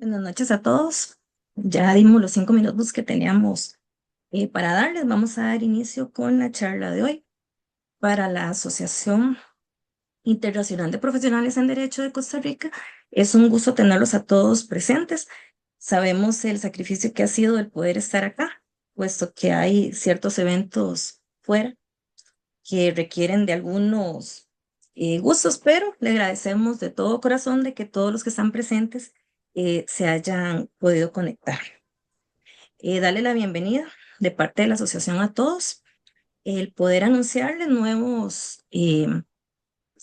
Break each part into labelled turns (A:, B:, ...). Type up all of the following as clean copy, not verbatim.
A: Buenas noches a todos. Ya dimos los 5 minutos que teníamos para darles. Vamos a dar inicio con la charla de hoy para la Asociación Internacional de Profesionales en Derecho de Costa Rica. Es un gusto tenerlos a todos presentes. Sabemos el sacrificio que ha sido el poder estar acá, puesto que hay ciertos eventos fuera que requieren de algunos gustos, pero le agradecemos de todo corazón de que todos los que están presentes se hayan podido conectar. Darle la bienvenida de parte de la asociación a todos, el poder anunciarles nuevos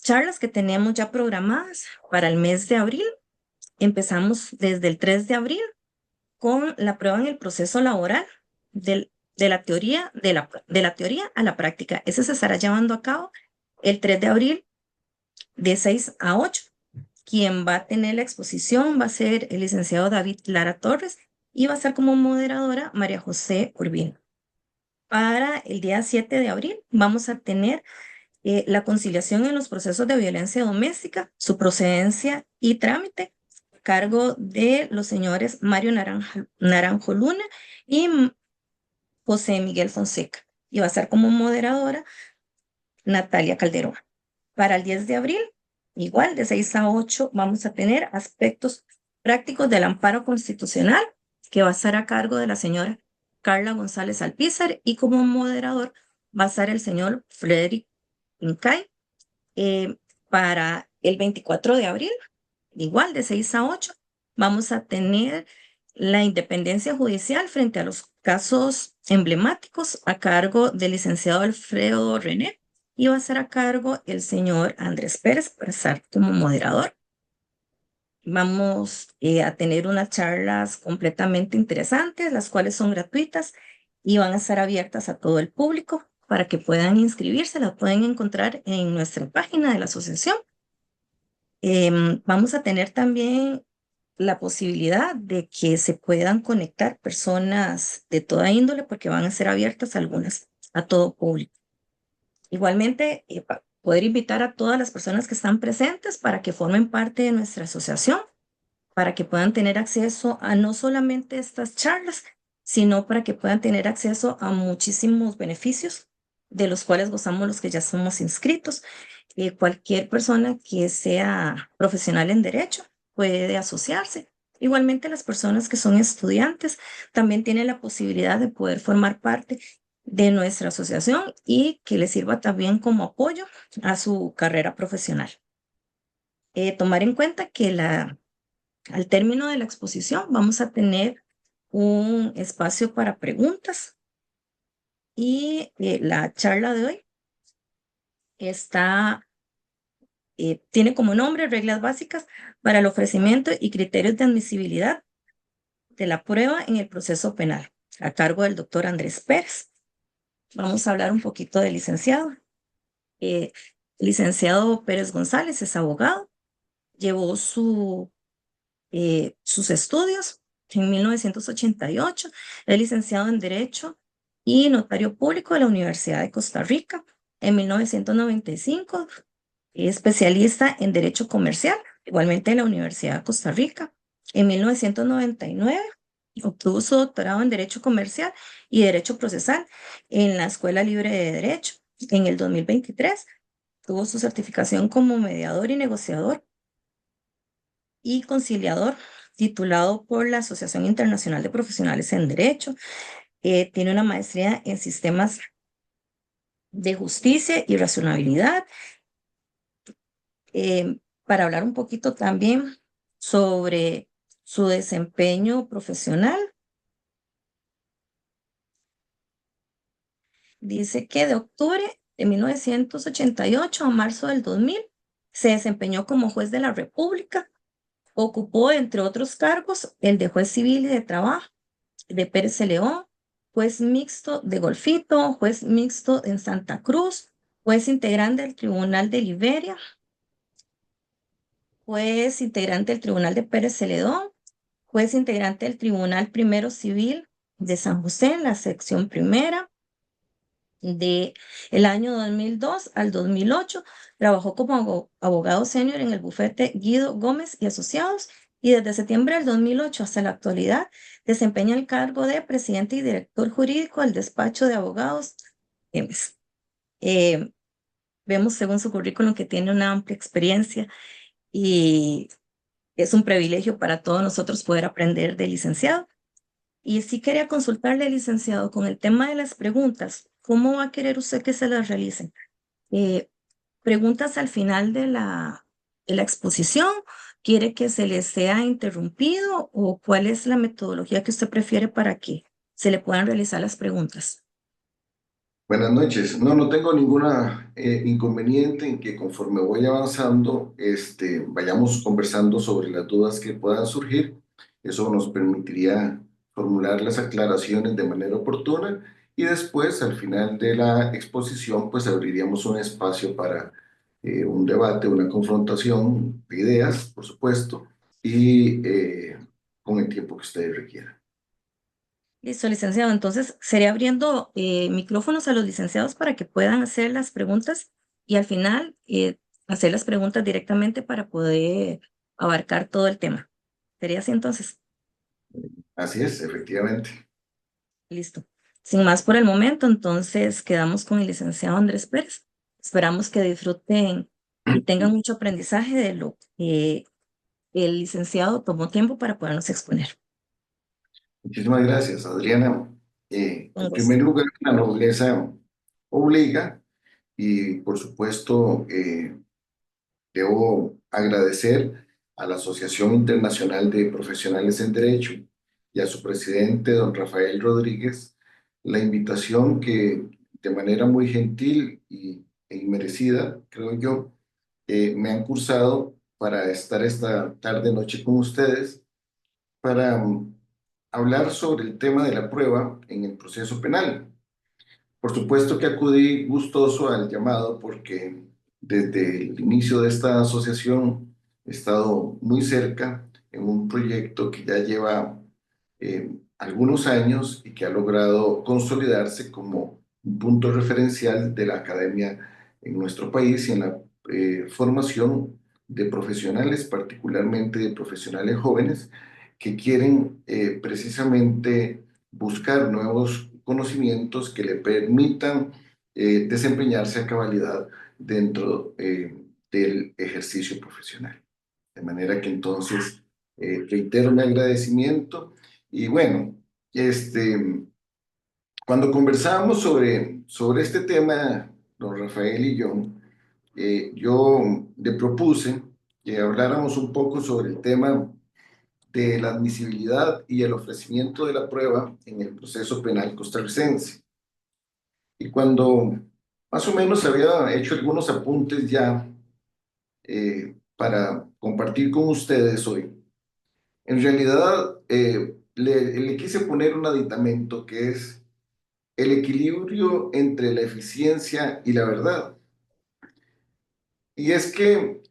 A: charlas que tenemos ya programadas para el mes de abril. Empezamos desde el 3 de abril con la prueba en el proceso laboral de la teoría, de la teoría a la práctica. Ese se estará llevando a cabo el 3 de abril de 6 a 8. Quien va a tener la exposición va a ser el licenciado David Lara Torres y va a estar como moderadora María José Urbino. Para el día 7 de abril vamos a tener la conciliación en los procesos de violencia doméstica, su procedencia y trámite, a cargo de los señores Mario Naranjo Luna y José Miguel Fonseca. Y va a estar como moderadora Natalia Calderón. Para el 10 de abril, igual de 6 a 8, vamos a tener aspectos prácticos del amparo constitucional, que va a estar a cargo de la señora Carla González Alpizar, y como moderador va a estar el señor Frederick Incay. Para el 24 de abril, igual de 6 a 8, vamos a tener la independencia judicial frente a los casos emblemáticos a cargo del licenciado Alfredo René, y va a ser a cargo el señor Andrés Pérez para estar como moderador. Vamos a tener unas charlas completamente interesantes, las cuales son gratuitas y van a estar abiertas a todo el público para que puedan inscribirse. Las pueden encontrar en nuestra página de la asociación. Vamos a tener también la posibilidad de que se puedan conectar personas de toda índole porque van a ser abiertas algunas a todo público. Igualmente, poder invitar a todas las personas que están presentes para que formen parte de nuestra asociación, para que puedan tener acceso a no solamente estas charlas, sino para que puedan tener acceso a muchísimos beneficios de los cuales gozamos los que ya somos inscritos. Cualquier persona que sea profesional en derecho puede asociarse. Igualmente, las personas que son estudiantes también tienen la posibilidad de poder formar parte de nuestra asociación y que les sirva también como apoyo a su carrera profesional. Tomar en cuenta que al término de la exposición vamos a tener un espacio para preguntas y la charla de hoy tiene como nombre reglas básicas para el ofrecimiento y criterios de admisibilidad de la prueba en el proceso penal, a cargo del doctor Andrés Pérez. Vamos a hablar un poquito del licenciado. El licenciado Pérez González es abogado, llevó sus estudios en 1988, es licenciado en Derecho y notario público de la Universidad de Costa Rica. En 1995, especialista en Derecho Comercial, igualmente en la Universidad de Costa Rica. En 1999, obtuvo su doctorado en Derecho Comercial y Derecho Procesal en la Escuela Libre de Derecho. En el 2023, tuvo su certificación como mediador y negociador y conciliador, titulado por la Asociación Internacional de Profesionales en Derecho. Tiene una maestría en sistemas de justicia y razonabilidad. Para hablar un poquito también sobre su desempeño profesional, dice que de octubre de 1988 a marzo del 2000 se desempeñó como juez de la República. Ocupó, entre otros cargos, el de juez civil y de trabajo de Pérez León, juez mixto de Golfito, juez mixto en Santa Cruz, juez integrante del Tribunal de Liberia, juez integrante del Tribunal de Pérez Celedón, juez integrante del Tribunal Primero Civil de San José, en la sección primera. De el año 2002 al 2008, trabajó como abogado senior en el bufete Guido Gómez y Asociados y desde septiembre del 2008 hasta la actualidad desempeña el cargo de presidente y director jurídico del despacho de abogados EMES. Eh, Vemos según su currículum que tiene una amplia experiencia y es un privilegio para todos nosotros poder aprender del licenciado. Y sí quería consultarle, licenciado, con el tema de las preguntas, ¿cómo va a querer usted que se las realicen? Eh, Preguntas al final de la exposición, ¿quiere que se les sea interrumpido o cuál es la metodología que usted prefiere para que se le puedan realizar las preguntas?
B: Buenas noches. No tengo ninguna inconveniente en que conforme voy avanzando, vayamos conversando sobre las dudas que puedan surgir. Eso nos permitiría formular las aclaraciones de manera oportuna y después, al final de la exposición, pues abriríamos un espacio para un debate, una confrontación de ideas, por supuesto, y con el tiempo que ustedes requieran.
A: Listo, licenciado. Entonces, sería abriendo micrófonos a los licenciados para que puedan hacer las preguntas y al final hacer las preguntas directamente para poder abarcar todo el tema. ¿Sería así entonces?
B: Así es, efectivamente.
A: Listo. Sin más por el momento, entonces quedamos con el licenciado Andrés Pérez. Esperamos que disfruten y tengan mucho aprendizaje de lo que el licenciado tomó tiempo para podernos exponer.
B: Muchísimas gracias, Adriana.
A: Un
B: En
A: gusto.
B: primer lugar, la nobleza obliga y, por supuesto, debo agradecer a la Asociación Internacional de Profesionales en Derecho y a su presidente, don Rafael Rodríguez, la invitación que de manera muy gentil e inmerecida, creo yo, me han cursado para estar esta tarde-noche con ustedes para hablar sobre el tema de la prueba en el proceso penal. Por supuesto que acudí gustoso al llamado porque desde el inicio de esta asociación he estado muy cerca en un proyecto que ya lleva algunos años y que ha logrado consolidarse como un punto referencial de la academia en nuestro país y en la formación de profesionales, particularmente de profesionales jóvenes que quieren precisamente buscar nuevos conocimientos que le permitan desempeñarse a cabalidad dentro del ejercicio profesional. De manera que entonces reitero mi agradecimiento y bueno, este, cuando conversábamos sobre este tema, don Rafael y yo le propuse que habláramos un poco sobre el tema de la admisibilidad y el ofrecimiento de la prueba en el proceso penal costarricense. Y cuando más o menos había hecho algunos apuntes ya para compartir con ustedes hoy, en realidad le quise poner un aditamento que es el equilibrio entre la eficiencia y la verdad. Y es que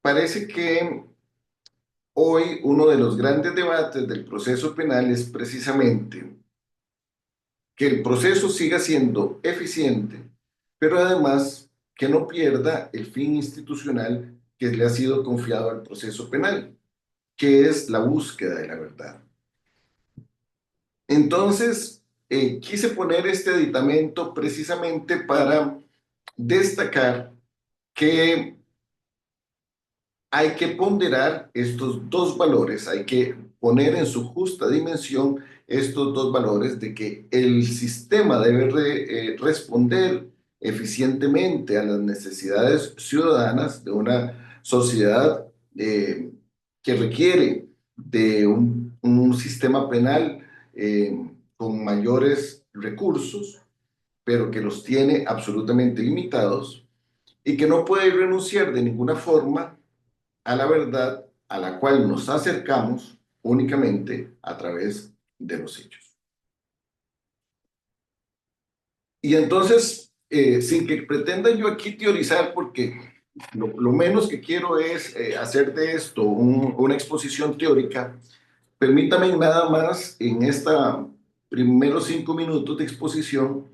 B: parece que hoy uno de los grandes debates del proceso penal es precisamente que el proceso siga siendo eficiente, pero además que no pierda el fin institucional que le ha sido confiado al proceso penal, que es la búsqueda de la verdad. Entonces, quise poner este aditamento precisamente para destacar que hay que ponderar estos dos valores, hay que poner en su justa dimensión estos dos valores de que el sistema debe responder eficientemente a las necesidades ciudadanas de una sociedad que requiere de un sistema penal con mayores recursos, pero que los tiene absolutamente limitados y que no puede renunciar de ninguna forma a la verdad a la cual nos acercamos únicamente a través de los hechos. Y entonces, sin que pretenda yo aquí teorizar, porque lo menos que quiero es hacer de esto una exposición teórica, permítame nada más en esta primeros 5 minutos de exposición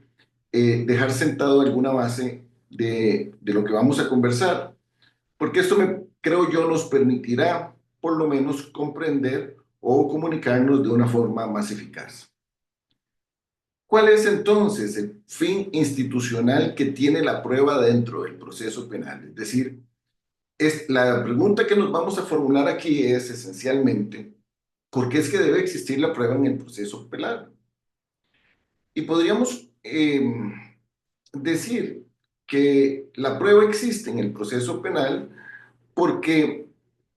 B: dejar sentado alguna base de lo que vamos a conversar, porque esto creo yo nos permitirá por lo menos comprender o comunicarnos de una forma más eficaz. ¿Cuál es entonces el fin institucional que tiene la prueba dentro del proceso penal? Es decir, la pregunta que nos vamos a formular aquí es esencialmente, ¿por qué es que debe existir la prueba en el proceso penal? Y podríamos decir que la prueba existe en el proceso penal porque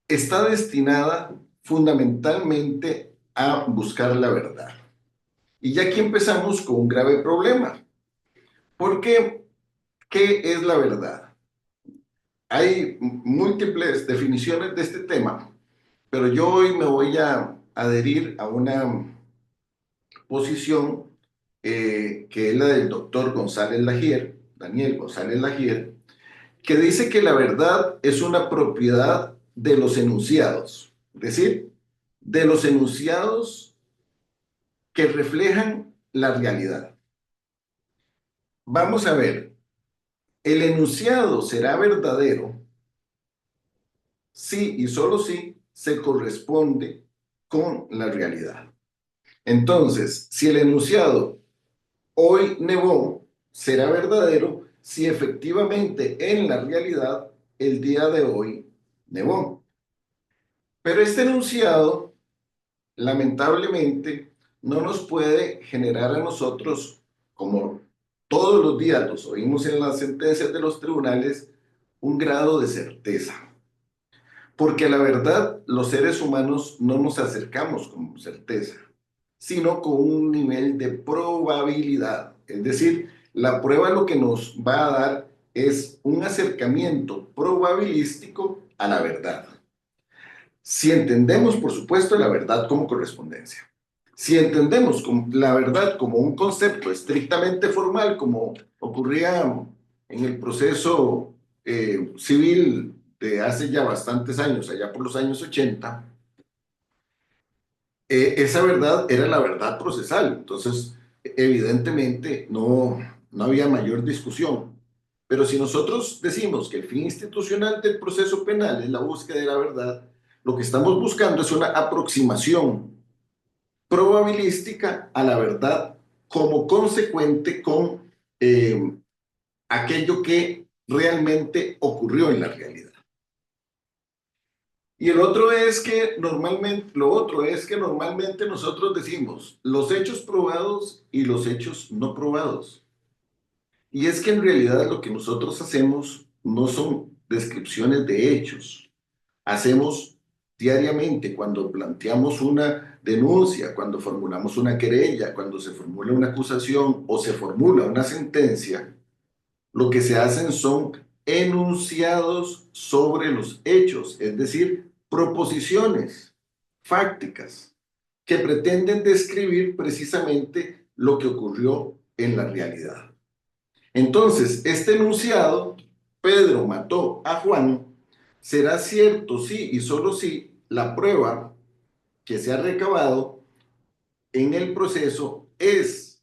B: está destinada fundamentalmente a buscar la verdad. Y ya aquí empezamos con un grave problema, porque ¿qué es la verdad? Hay múltiples definiciones de este tema, pero yo hoy me voy a adherir a una posición que es la del doctor González Lagier, Daniel González Lagier, que dice que la verdad es una propiedad de los enunciados, es decir, de los enunciados que reflejan la realidad. Vamos a ver, el enunciado será verdadero si y solo si se corresponde con la realidad. Entonces, si el enunciado hoy nevó será verdadero si efectivamente en la realidad el día de hoy nevó. Pero este enunciado, lamentablemente, no nos puede generar a nosotros, como todos los días los oímos en las sentencias de los tribunales, un grado de certeza. Porque a la verdad, los seres humanos no nos acercamos con certeza, sino con un nivel de probabilidad. Es decir, la prueba lo que nos va a dar es un acercamiento probabilístico a la verdad. Si entendemos, por supuesto, la verdad como correspondencia. Si entendemos la verdad como un concepto estrictamente formal, como ocurría en el proceso civil de hace ya bastantes años, allá por los años 80, esa verdad era la verdad procesal. Entonces, evidentemente, no había mayor discusión. Pero si nosotros decimos que el fin institucional del proceso penal es la búsqueda de la verdad, lo que estamos buscando es una aproximación probabilística a la verdad como consecuente con eh, aquello que realmente ocurrió en la realidad. Y el otro es que normalmente, lo otro es que normalmente nosotros decimos los hechos probados y los hechos no probados. Y es que en realidad lo que nosotros hacemos no son descripciones de hechos. Hacemos diariamente cuando planteamos una denuncia, cuando formulamos una querella, cuando se formula una acusación o se formula una sentencia, lo que se hacen son enunciados sobre los hechos, es decir, proposiciones fácticas que pretenden describir precisamente lo que ocurrió en la realidad. Entonces, este enunciado, Pedro mató a Juan, será cierto si y solo si la prueba que se ha recabado en el proceso es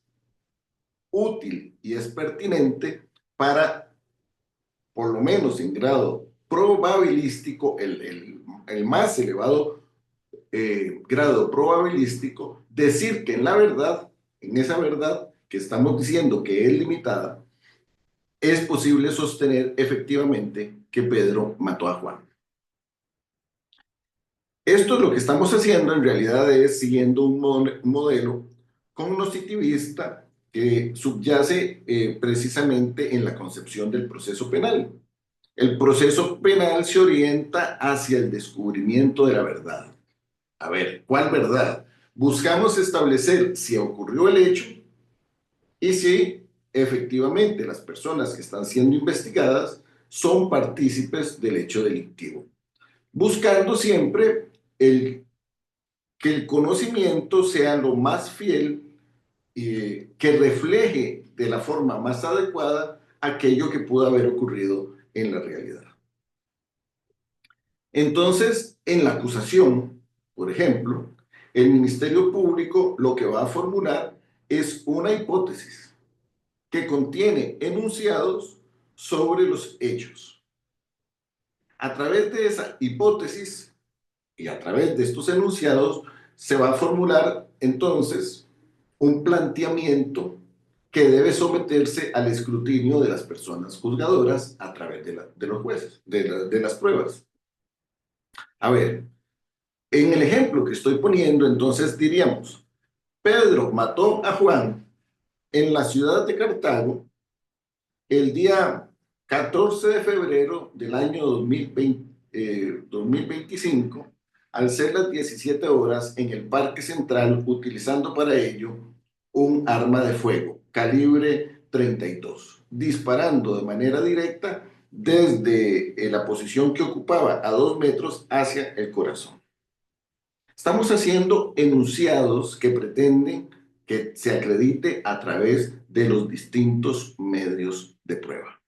B: útil y es pertinente para, por lo menos en grado probabilístico, el más elevado grado probabilístico, decir que en la verdad, en esa verdad que estamos diciendo que es limitada, es posible sostener efectivamente que Pedro mató a Juan. Esto es lo que estamos haciendo, en realidad es siguiendo un modelo cognitivista que subyace precisamente en la concepción del proceso penal. El proceso penal se orienta hacia el descubrimiento de la verdad. A ver, ¿cuál verdad? Buscamos establecer si ocurrió el hecho y si efectivamente las personas que están siendo investigadas son partícipes del hecho delictivo, buscando siempre que el conocimiento sea lo más fiel, que refleje de la forma más adecuada aquello que pudo haber ocurrido en la realidad. Entonces, en la acusación, por ejemplo, el Ministerio Público lo que va a formular es una hipótesis que contiene enunciados sobre los hechos. A través de esa hipótesis, Y a través de estos enunciados se va a formular entonces un planteamiento que debe someterse al escrutinio de las personas juzgadoras a través de los jueces, de las pruebas. A ver, en el ejemplo que estoy poniendo, entonces diríamos, Pedro mató a Juan en la ciudad de Cartago el día 14 de febrero del año 2025, al ser las 17 horas en el Parque Central, utilizando para ello un arma de fuego calibre 32, disparando de manera directa desde la posición que ocupaba a 2 metros hacia el corazón. Estamos haciendo enunciados que pretenden que se acredite a través de los distintos medios de prueba.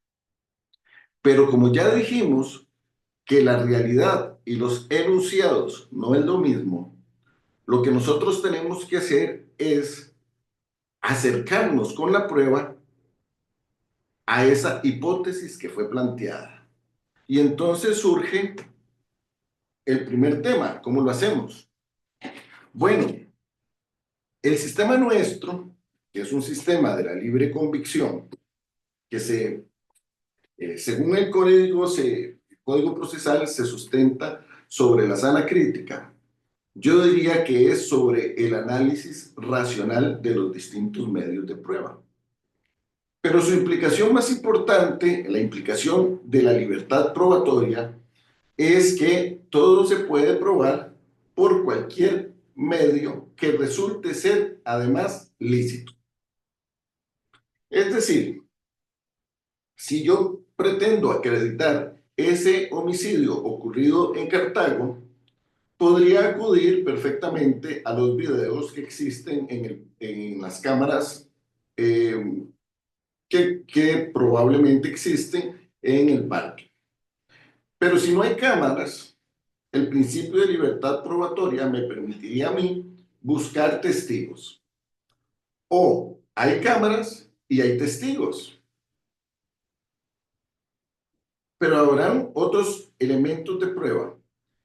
B: Pero como ya dijimos que la realidad y los enunciados no es lo mismo, lo que nosotros tenemos que hacer es acercarnos con la prueba a esa hipótesis que fue planteada. Y entonces surge el primer tema, ¿cómo lo hacemos? Bueno, el sistema nuestro, que es un sistema de la libre convicción, que según el código procesal se sustenta sobre la sana crítica. Yo diría que es sobre el análisis racional de los distintos medios de prueba. Pero su implicación más importante, la implicación de la libertad probatoria, es que todo se puede probar por cualquier medio que resulte ser además lícito. Es decir, si yo pretendo acreditar ese homicidio ocurrido en Cartago, podría acudir perfectamente a los videos que existen en las cámaras eh, que probablemente existen en el parque. Pero si no hay cámaras, el principio de libertad probatoria me permitiría a mí buscar testigos. O hay cámaras y hay testigos, pero habrán otros elementos de prueba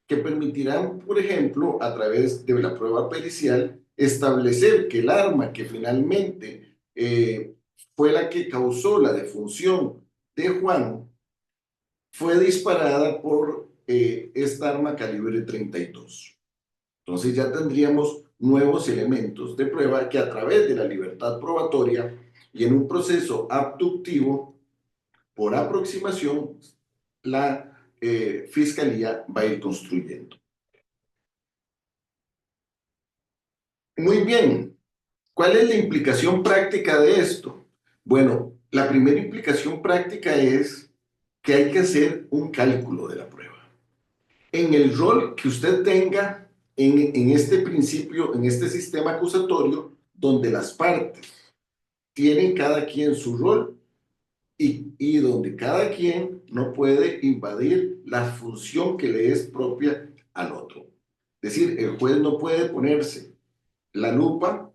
B: que permitirán, por ejemplo, a través de la prueba pericial, establecer que el arma que finalmente fue la que causó la defunción de Juan fue disparada por esta arma calibre 32. Entonces ya tendríamos nuevos elementos de prueba que a través de la libertad probatoria y en un proceso abductivo por aproximación, la fiscalía va a ir construyendo. Muy bien, ¿cuál es la implicación práctica de esto? Bueno, la primera implicación práctica es que hay que hacer un cálculo de la prueba. En el rol que usted tenga en este principio, en este sistema acusatorio, donde las partes tienen cada quien su rol, y donde cada quien no puede invadir la función que le es propia al otro. Es decir, el juez no puede ponerse la lupa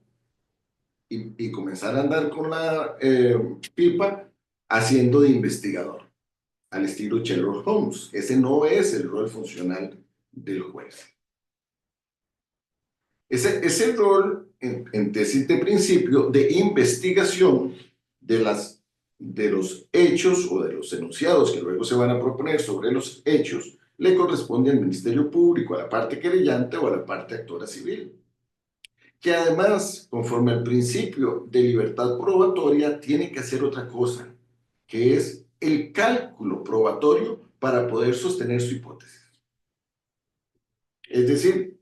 B: y comenzar a andar con la pipa haciendo de investigador, al estilo Sherlock Holmes. Ese no es el rol funcional del juez. Ese rol, en tesis de principio, de investigación de los hechos o de los enunciados que luego se van a proponer sobre los hechos, le corresponde al Ministerio Público, a la parte querellante o a la parte actora civil, que además, conforme al principio de libertad probatoria, tiene que hacer otra cosa, que es el cálculo probatorio para poder sostener su hipótesis. Es decir,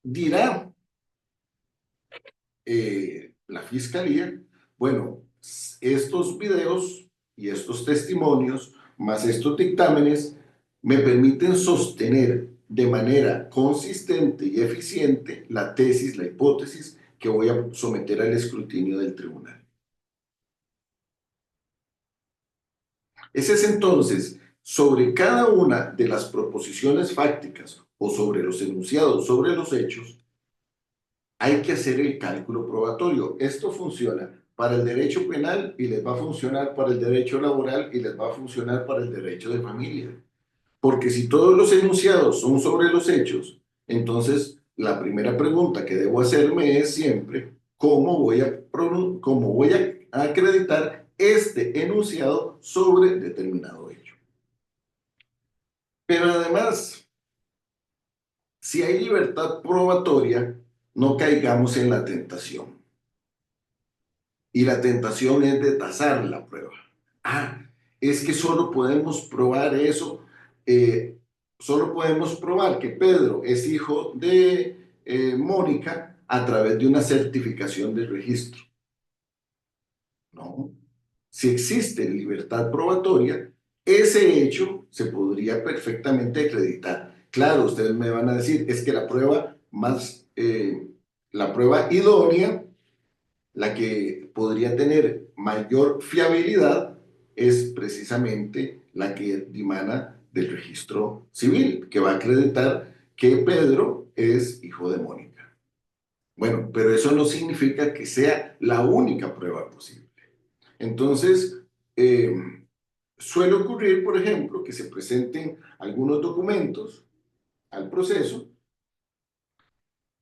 B: dirá la fiscalía, bueno, estos videos y estos testimonios, más estos dictámenes, me permiten sostener de manera consistente y eficiente la tesis, la hipótesis que voy a someter al escrutinio del tribunal. Ese es entonces, sobre cada una de las proposiciones fácticas o sobre los enunciados, sobre los hechos, hay que hacer el cálculo probatorio. Esto funciona para el derecho penal y les va a funcionar para el derecho laboral y les va a funcionar para el derecho de familia. Porque si todos los enunciados son sobre los hechos, entonces la primera pregunta que debo hacerme es siempre, cómo voy a acreditar este enunciado sobre determinado hecho? Pero además, si hay libertad probatoria, no caigamos en la tentación. Y la tentación es de tasar la prueba. Ah, es que solo podemos probar eso, eh, solo podemos probar que Pedro es hijo de Mónica a través de una certificación de registro. No. Si existe libertad probatoria, ese hecho se podría perfectamente acreditar. Claro, ustedes me van a decir, es que la prueba idónea, la que podría tener mayor fiabilidad, es precisamente la que dimana del registro civil, que va a acreditar que Pedro es hijo de Mónica. Bueno, pero eso no significa que sea la única prueba posible. Entonces, eh, suele ocurrir, por ejemplo, que se presenten algunos documentos al proceso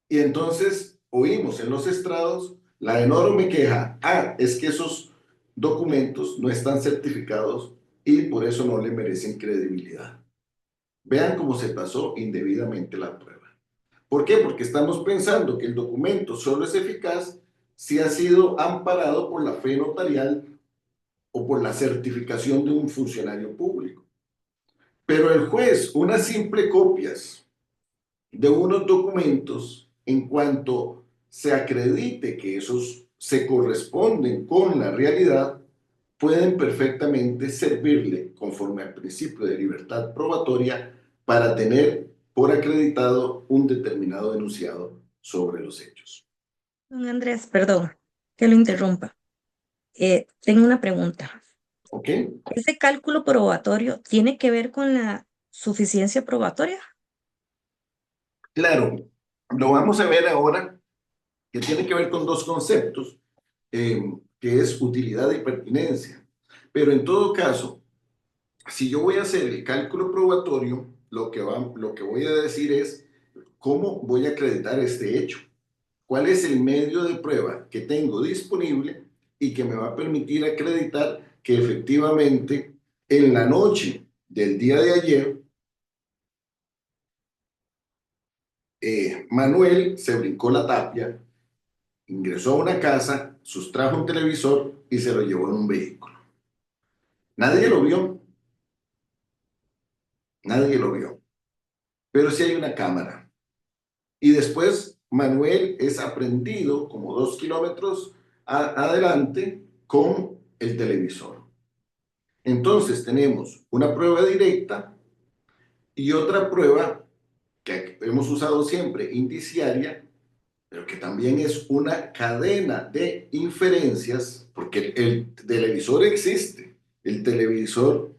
B: y entonces oímos en los estrados la enorme queja, es que esos documentos no están certificados y por eso no le merecen credibilidad. Vean cómo se pasó indebidamente la prueba. ¿Por qué? Porque estamos pensando que el documento solo es eficaz si ha sido amparado por la fe notarial o por la certificación de un funcionario público. Pero el juez, unas simples copias de unos documentos, en cuanto se acredite que esos se corresponden con la realidad, pueden perfectamente servirle, conforme al principio de libertad probatoria, para tener por acreditado un determinado enunciado sobre los hechos.
A: Don Andrés, perdón que lo interrumpa. Tengo una pregunta.
B: ¿Ok?
A: ¿Ese cálculo probatorio tiene que ver con la suficiencia probatoria?
B: Claro, lo vamos a ver ahora, que tiene que ver con dos conceptos, que es utilidad y pertinencia. Pero en todo caso, si yo voy a hacer el cálculo probatorio, lo que voy a decir es cómo voy a acreditar este hecho. ¿Cuál es el medio de prueba que tengo disponible y que me va a permitir acreditar que efectivamente en la noche del día de ayer, Manuel se brincó la tapia, ingresó a una casa, sustrajo un televisor y se lo llevó en un vehículo? Nadie lo vio, nadie lo vio, pero sí hay una cámara. Y después Manuel es aprehendido como 2 kilómetros adelante con el televisor. Entonces tenemos una prueba directa y otra prueba que hemos usado siempre, indiciaria, pero que también es una cadena de inferencias, porque el televisor existe, el televisor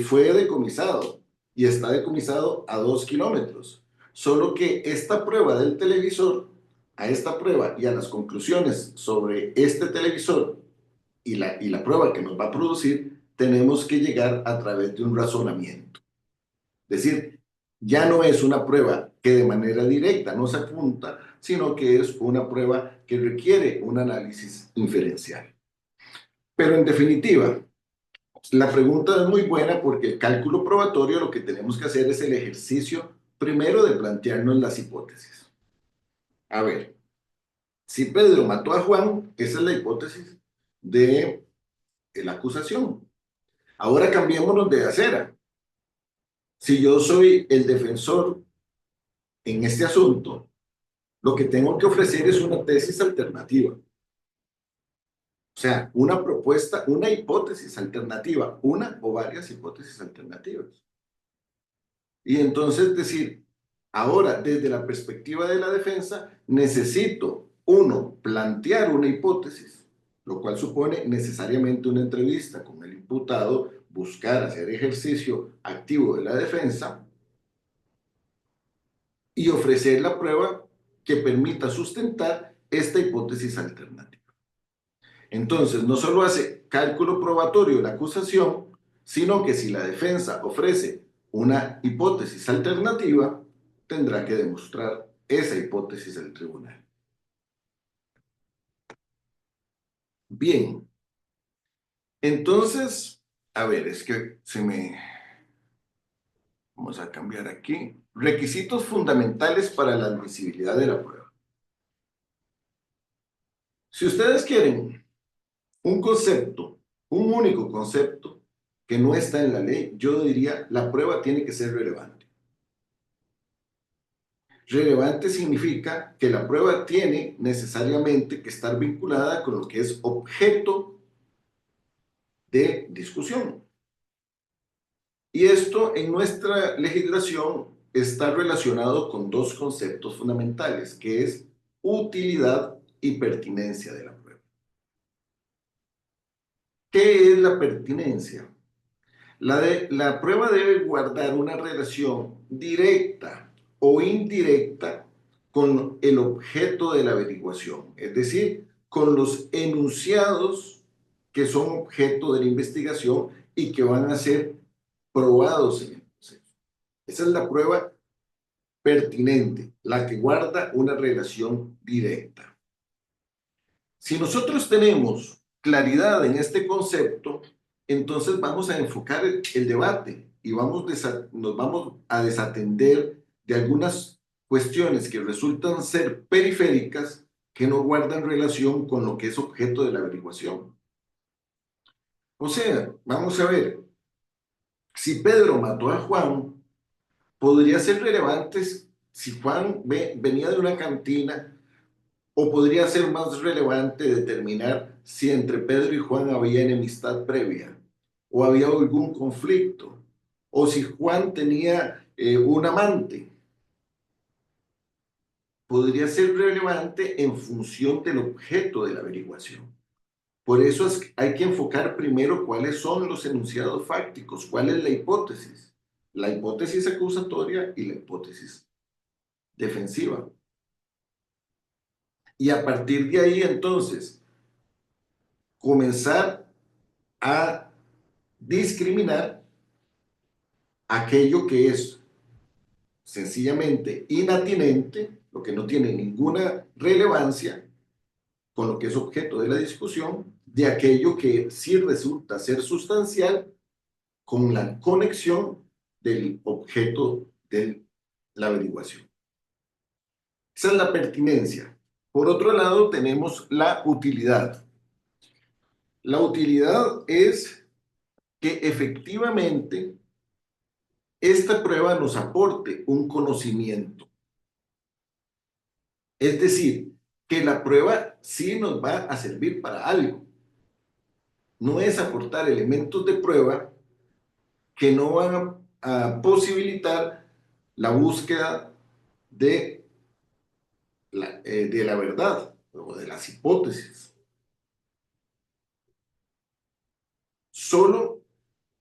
B: fue decomisado y está decomisado a 2 kilómetros. Solo que esta prueba del televisor, a esta prueba y a las conclusiones sobre este televisor y la prueba que nos va a producir, tenemos que llegar a través de un razonamiento. Es decir, ya no es una prueba que de manera directa nos apunta, sino que es una prueba que requiere un análisis inferencial. Pero en definitiva, la pregunta es muy buena porque el cálculo probatorio lo que tenemos que hacer es el ejercicio primero de plantearnos las hipótesis. A ver, si Pedro mató a Juan, esa es la hipótesis de la acusación. Ahora cambiémonos de acera. Si yo soy el defensor en este asunto, lo que tengo que ofrecer es una tesis alternativa. O sea, una propuesta, una hipótesis alternativa, una o varias hipótesis alternativas. Y entonces decir, ahora desde la perspectiva de la defensa, necesito, uno, plantear una hipótesis, lo cual supone necesariamente una entrevista con el imputado, buscar hacer ejercicio activo de la defensa y ofrecer la prueba que permita sustentar esta hipótesis alternativa. Entonces, no solo hace cálculo probatorio de la acusación, sino que si la defensa ofrece una hipótesis alternativa, tendrá que demostrar esa hipótesis el tribunal. Bien, entonces, a ver, es que se me... Vamos a cambiar aquí. Requisitos fundamentales para la admisibilidad de la prueba. Si ustedes quieren un concepto, un único concepto que no está en la ley, yo diría la prueba tiene que ser relevante. Relevante significa que la prueba tiene necesariamente que estar vinculada con lo que es objeto de discusión. Y esto en nuestra legislación está relacionado con dos conceptos fundamentales, que es utilidad y pertinencia de la prueba. ¿Qué es la pertinencia? La prueba debe guardar una relación directa o indirecta con el objeto de la averiguación, es decir, con los enunciados que son objeto de la investigación y que van a ser probados en el proceso. Esa es la prueba pertinente, la que guarda una relación directa. Si nosotros tenemos claridad en este concepto, entonces vamos a enfocar el debate y nos vamos a desatender de algunas cuestiones que resultan ser periféricas que no guardan relación con lo que es objeto de la averiguación. O sea, vamos a ver, si Pedro mató a Juan, podría ser relevante si Juan venía de una cantina. ¿O podría ser más relevante determinar si entre Pedro y Juan había enemistad previa? ¿O había algún conflicto? ¿O si Juan tenía un amante? Podría ser relevante en función del objeto de la averiguación. Por eso hay que enfocar primero cuáles son los enunciados fácticos, cuál es la hipótesis acusatoria y la hipótesis defensiva. Y a partir de ahí, entonces, comenzar a discriminar aquello que es sencillamente inatinente, lo que no tiene ninguna relevancia con lo que es objeto de la discusión, de aquello que sí resulta ser sustancial con la conexión del objeto de la averiguación. Esa es la pertinencia. Por otro lado, tenemos la utilidad. La utilidad es que efectivamente esta prueba nos aporte un conocimiento. Es decir, que la prueba sí nos va a servir para algo. No es aportar elementos de prueba que no van a posibilitar la búsqueda de la verdad o de las hipótesis. Solo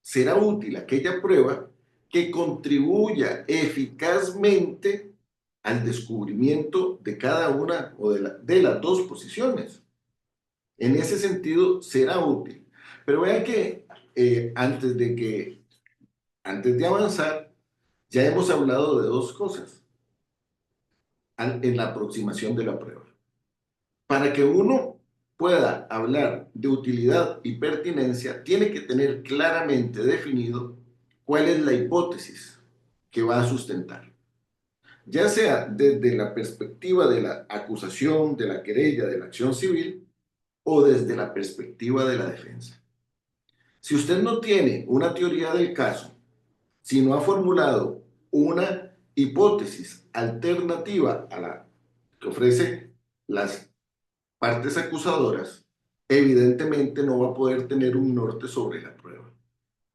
B: será útil aquella prueba que contribuya eficazmente al descubrimiento de cada una o de las dos posiciones. En ese sentido, será útil. Pero vean que antes de avanzar, ya hemos hablado de dos cosas en la aproximación de la prueba. Para que uno pueda hablar de utilidad y pertinencia, tiene que tener claramente definido cuál es la hipótesis que va a sustentar. Ya sea desde la perspectiva de la acusación, de la querella, de la acción civil, o desde la perspectiva de la defensa. Si usted no tiene una teoría del caso, si no ha formulado una hipótesis alternativa a la que ofrece las partes acusadoras, evidentemente no va a poder tener un norte sobre la prueba.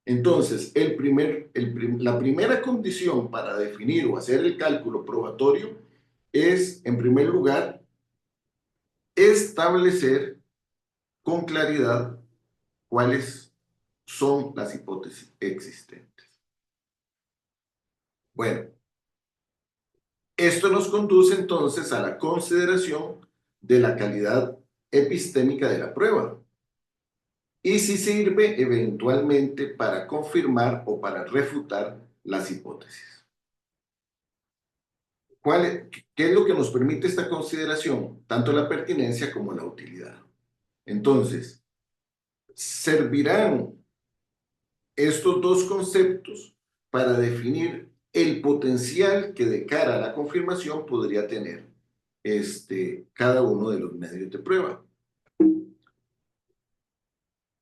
B: Entonces, la primera condición para definir o hacer el cálculo probatorio es, en primer lugar, establecer con claridad cuáles son las hipótesis existentes. Bueno, esto nos conduce entonces a la consideración de la calidad epistémica de la prueba y si sirve eventualmente para confirmar o para refutar las hipótesis. ¿Qué es lo que nos permite esta consideración? Tanto la pertinencia como la utilidad. Entonces, servirán estos dos conceptos para definir el potencial que de cara a la confirmación podría tener cada uno de los medios de prueba.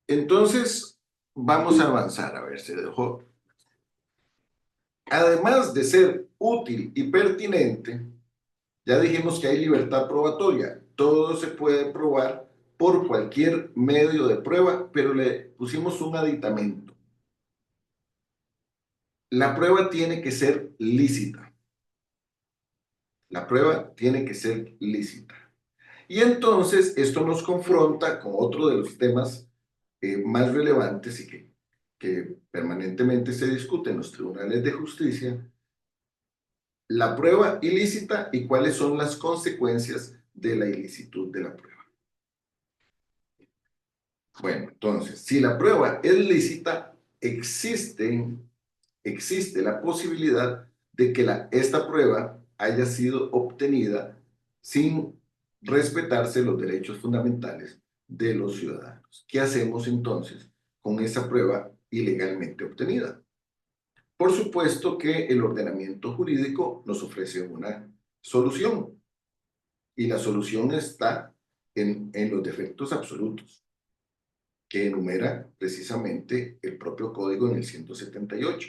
B: Entonces, vamos a avanzar. A ver, se dejó. Además de ser útil y pertinente, ya dijimos que hay libertad probatoria. Todo se puede probar por cualquier medio de prueba, pero le pusimos un aditamento. La prueba tiene que ser lícita. La prueba tiene que ser lícita. Y entonces esto nos confronta con otro de los temas más relevantes y que permanentemente se discute en los tribunales de justicia, la prueba ilícita y cuáles son las consecuencias de la ilicitud de la prueba. Bueno, entonces, si la prueba es lícita, existe la posibilidad de que esta prueba haya sido obtenida sin respetarse los derechos fundamentales de los ciudadanos. ¿Qué hacemos entonces con esa prueba ilegalmente obtenida? Por supuesto que el ordenamiento jurídico nos ofrece una solución, y la solución está en los defectos absolutos, que enumera precisamente el propio código en el 178.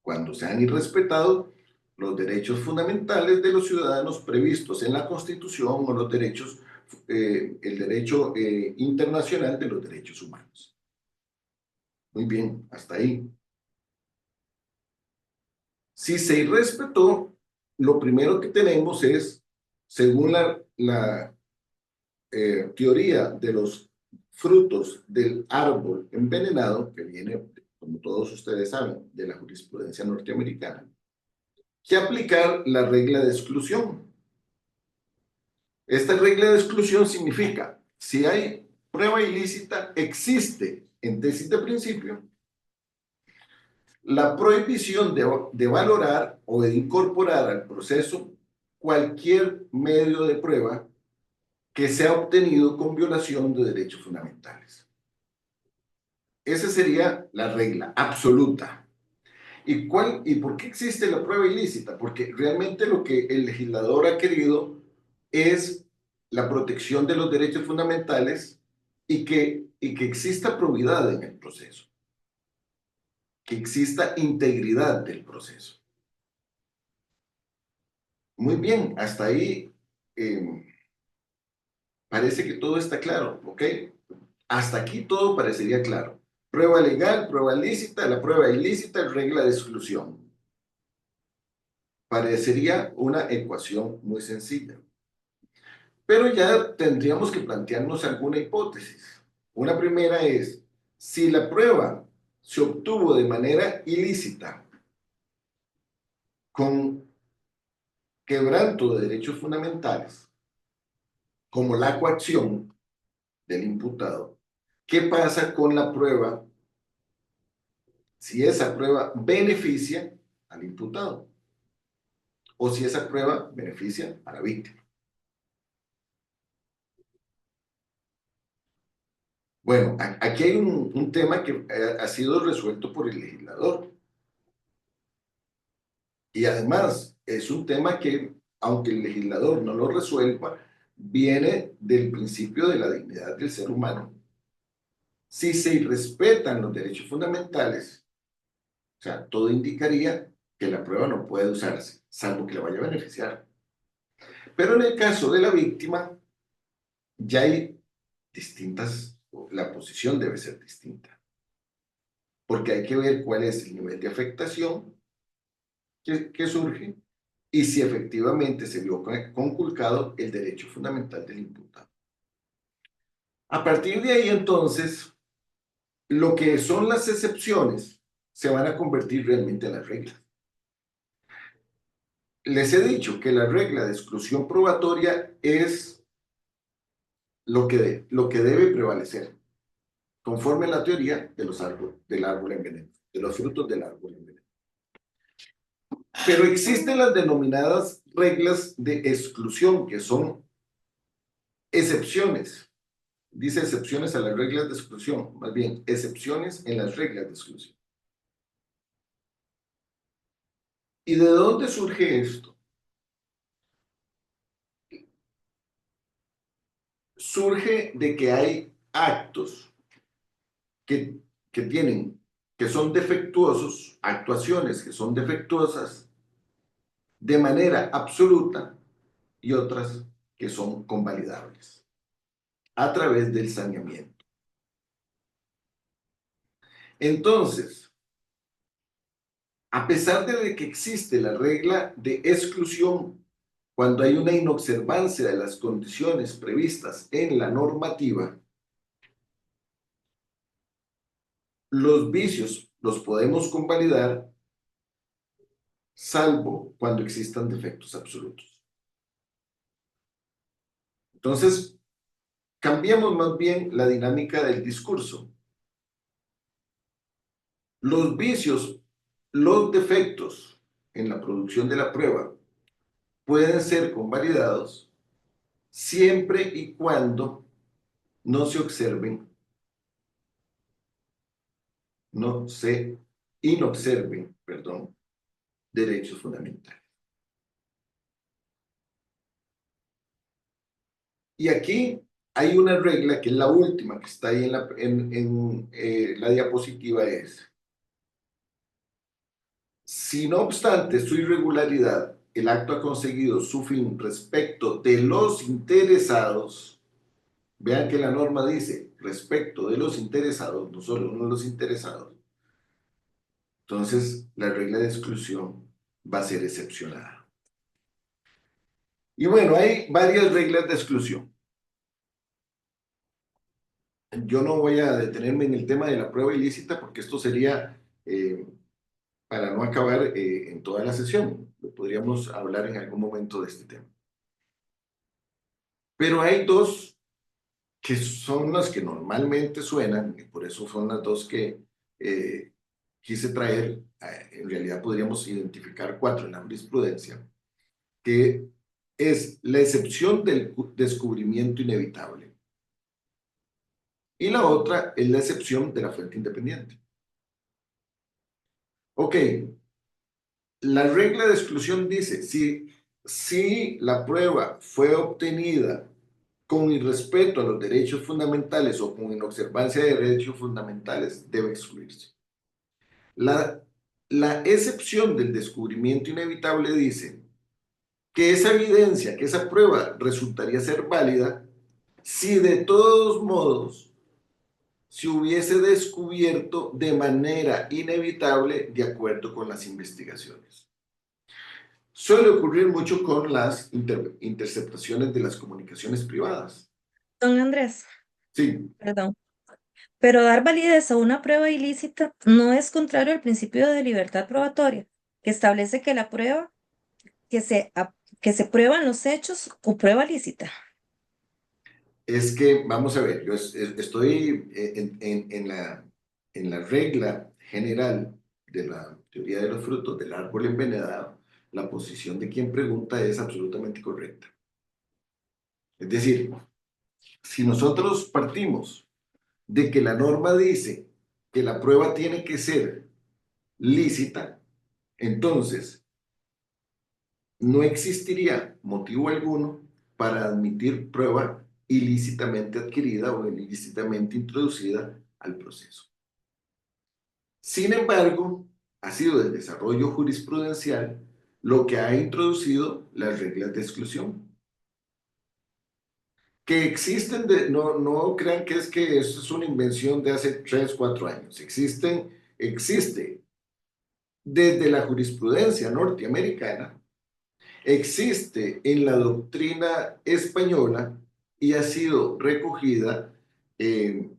B: Cuando se han irrespetado los derechos fundamentales de los ciudadanos previstos en la Constitución o los derechos, el derecho internacional de los derechos humanos. Muy bien, hasta ahí. Si se irrespetó, lo primero que tenemos es, según la teoría de los frutos del árbol envenenado, que viene, como todos ustedes saben, de la jurisprudencia norteamericana, que aplicar la regla de exclusión. Esta regla de exclusión significa, si hay prueba ilícita, existe en tesis de principio la prohibición de valorar o de incorporar al proceso cualquier medio de prueba que sea obtenido con violación de derechos fundamentales. Esa sería la regla absoluta. ¿Y por qué existe la prueba ilícita? Porque realmente lo que el legislador ha querido es la protección de los derechos fundamentales y que exista probidad en el proceso, que exista integridad del proceso. Muy bien, hasta ahí parece que todo está claro, ¿ok? Hasta aquí todo parecería claro. Prueba legal, prueba lícita, la prueba ilícita, regla de exclusión. Parecería una ecuación muy sencilla. Pero ya tendríamos que plantearnos alguna hipótesis. Una primera es, si la prueba se obtuvo de manera ilícita, con quebranto de derechos fundamentales, como la coacción del imputado, ¿qué pasa con la prueba si esa prueba beneficia al imputado o si esa prueba beneficia a la víctima? Bueno, aquí hay un tema que ha sido resuelto por el legislador. Y además es un tema que, aunque el legislador no lo resuelva, viene del principio de la dignidad del ser humano. Si se respetan los derechos fundamentales, o sea, todo indicaría que la prueba no puede usarse, salvo que le vaya a beneficiar. Pero en el caso de la víctima, ya hay la posición debe ser distinta, porque hay que ver cuál es el nivel de afectación que surge y si efectivamente se vio conculcado el derecho fundamental del imputado. A partir de ahí, entonces, lo que son las excepciones se van a convertir realmente en las reglas. Les he dicho que la regla de exclusión probatoria es lo que debe prevalecer conforme a la teoría de los del árbol envenenado, de los frutos del árbol envenenado. Pero existen las denominadas reglas de exclusión, que son excepciones. Dice excepciones a las reglas de exclusión, más bien, excepciones en las reglas de exclusión. ¿Y de dónde surge esto? Surge de que hay actos que, que son defectuosos, actuaciones que son defectuosas de manera absoluta y otras que son convalidables a través del saneamiento. Entonces, a pesar de que existe la regla de exclusión cuando hay una inobservancia de las condiciones previstas en la normativa, los vicios los podemos convalidar salvo cuando existan defectos absolutos. Entonces, cambiamos más bien la dinámica del discurso. Los vicios, los defectos en la producción de la prueba pueden ser convalidados siempre y cuando no se observen, no se inobserven, perdón, derechos fundamentales. Y aquí hay una regla que es la última que está ahí en la diapositiva es: si no obstante su irregularidad, el acto ha conseguido su fin respecto de los interesados, vean que la norma dice respecto de los interesados, no solo uno de los interesados, entonces la regla de exclusión va a ser excepcionada. Y bueno, hay varias reglas de exclusión. Yo no voy a detenerme en el tema de la prueba ilícita porque esto sería para no acabar en toda la sesión. Podríamos hablar en algún momento de este tema. Pero hay dos que son las que normalmente suenan, y por eso son las dos que quise traer. En realidad podríamos identificar cuatro en la jurisprudencia, que es la excepción del descubrimiento inevitable. Y la otra es la excepción de la fuente independiente. Ok, la regla de exclusión dice, si la prueba fue obtenida con irrespeto a los derechos fundamentales o con inobservancia de derechos fundamentales, debe excluirse. La excepción del descubrimiento inevitable dice que esa evidencia, que esa prueba resultaría ser válida si de todos modos se hubiese descubierto de manera inevitable de acuerdo con las investigaciones. Suele ocurrir mucho con las interceptaciones de las comunicaciones privadas.
A: Don Andrés,
B: Sí,
A: perdón. Pero dar validez a una prueba ilícita no es contrario al principio de libertad probatoria, que establece que la prueba que se prueban los hechos o prueba lícita.
B: es que, vamos a ver, yo estoy en la regla general de la teoría de los frutos del árbol envenenado, la posición de quien pregunta es absolutamente correcta. Es decir, si nosotros partimos de que la norma dice que la prueba tiene que ser lícita, entonces no existiría motivo alguno para admitir prueba ilícitamente adquirida o ilícitamente introducida al proceso. Sin embargo, ha sido el desarrollo jurisprudencial lo que ha introducido las reglas de exclusión. Que existen, no crean que eso es una invención de hace 3, 4 años. Existe desde la jurisprudencia norteamericana, existe en la doctrina española y ha sido recogida, que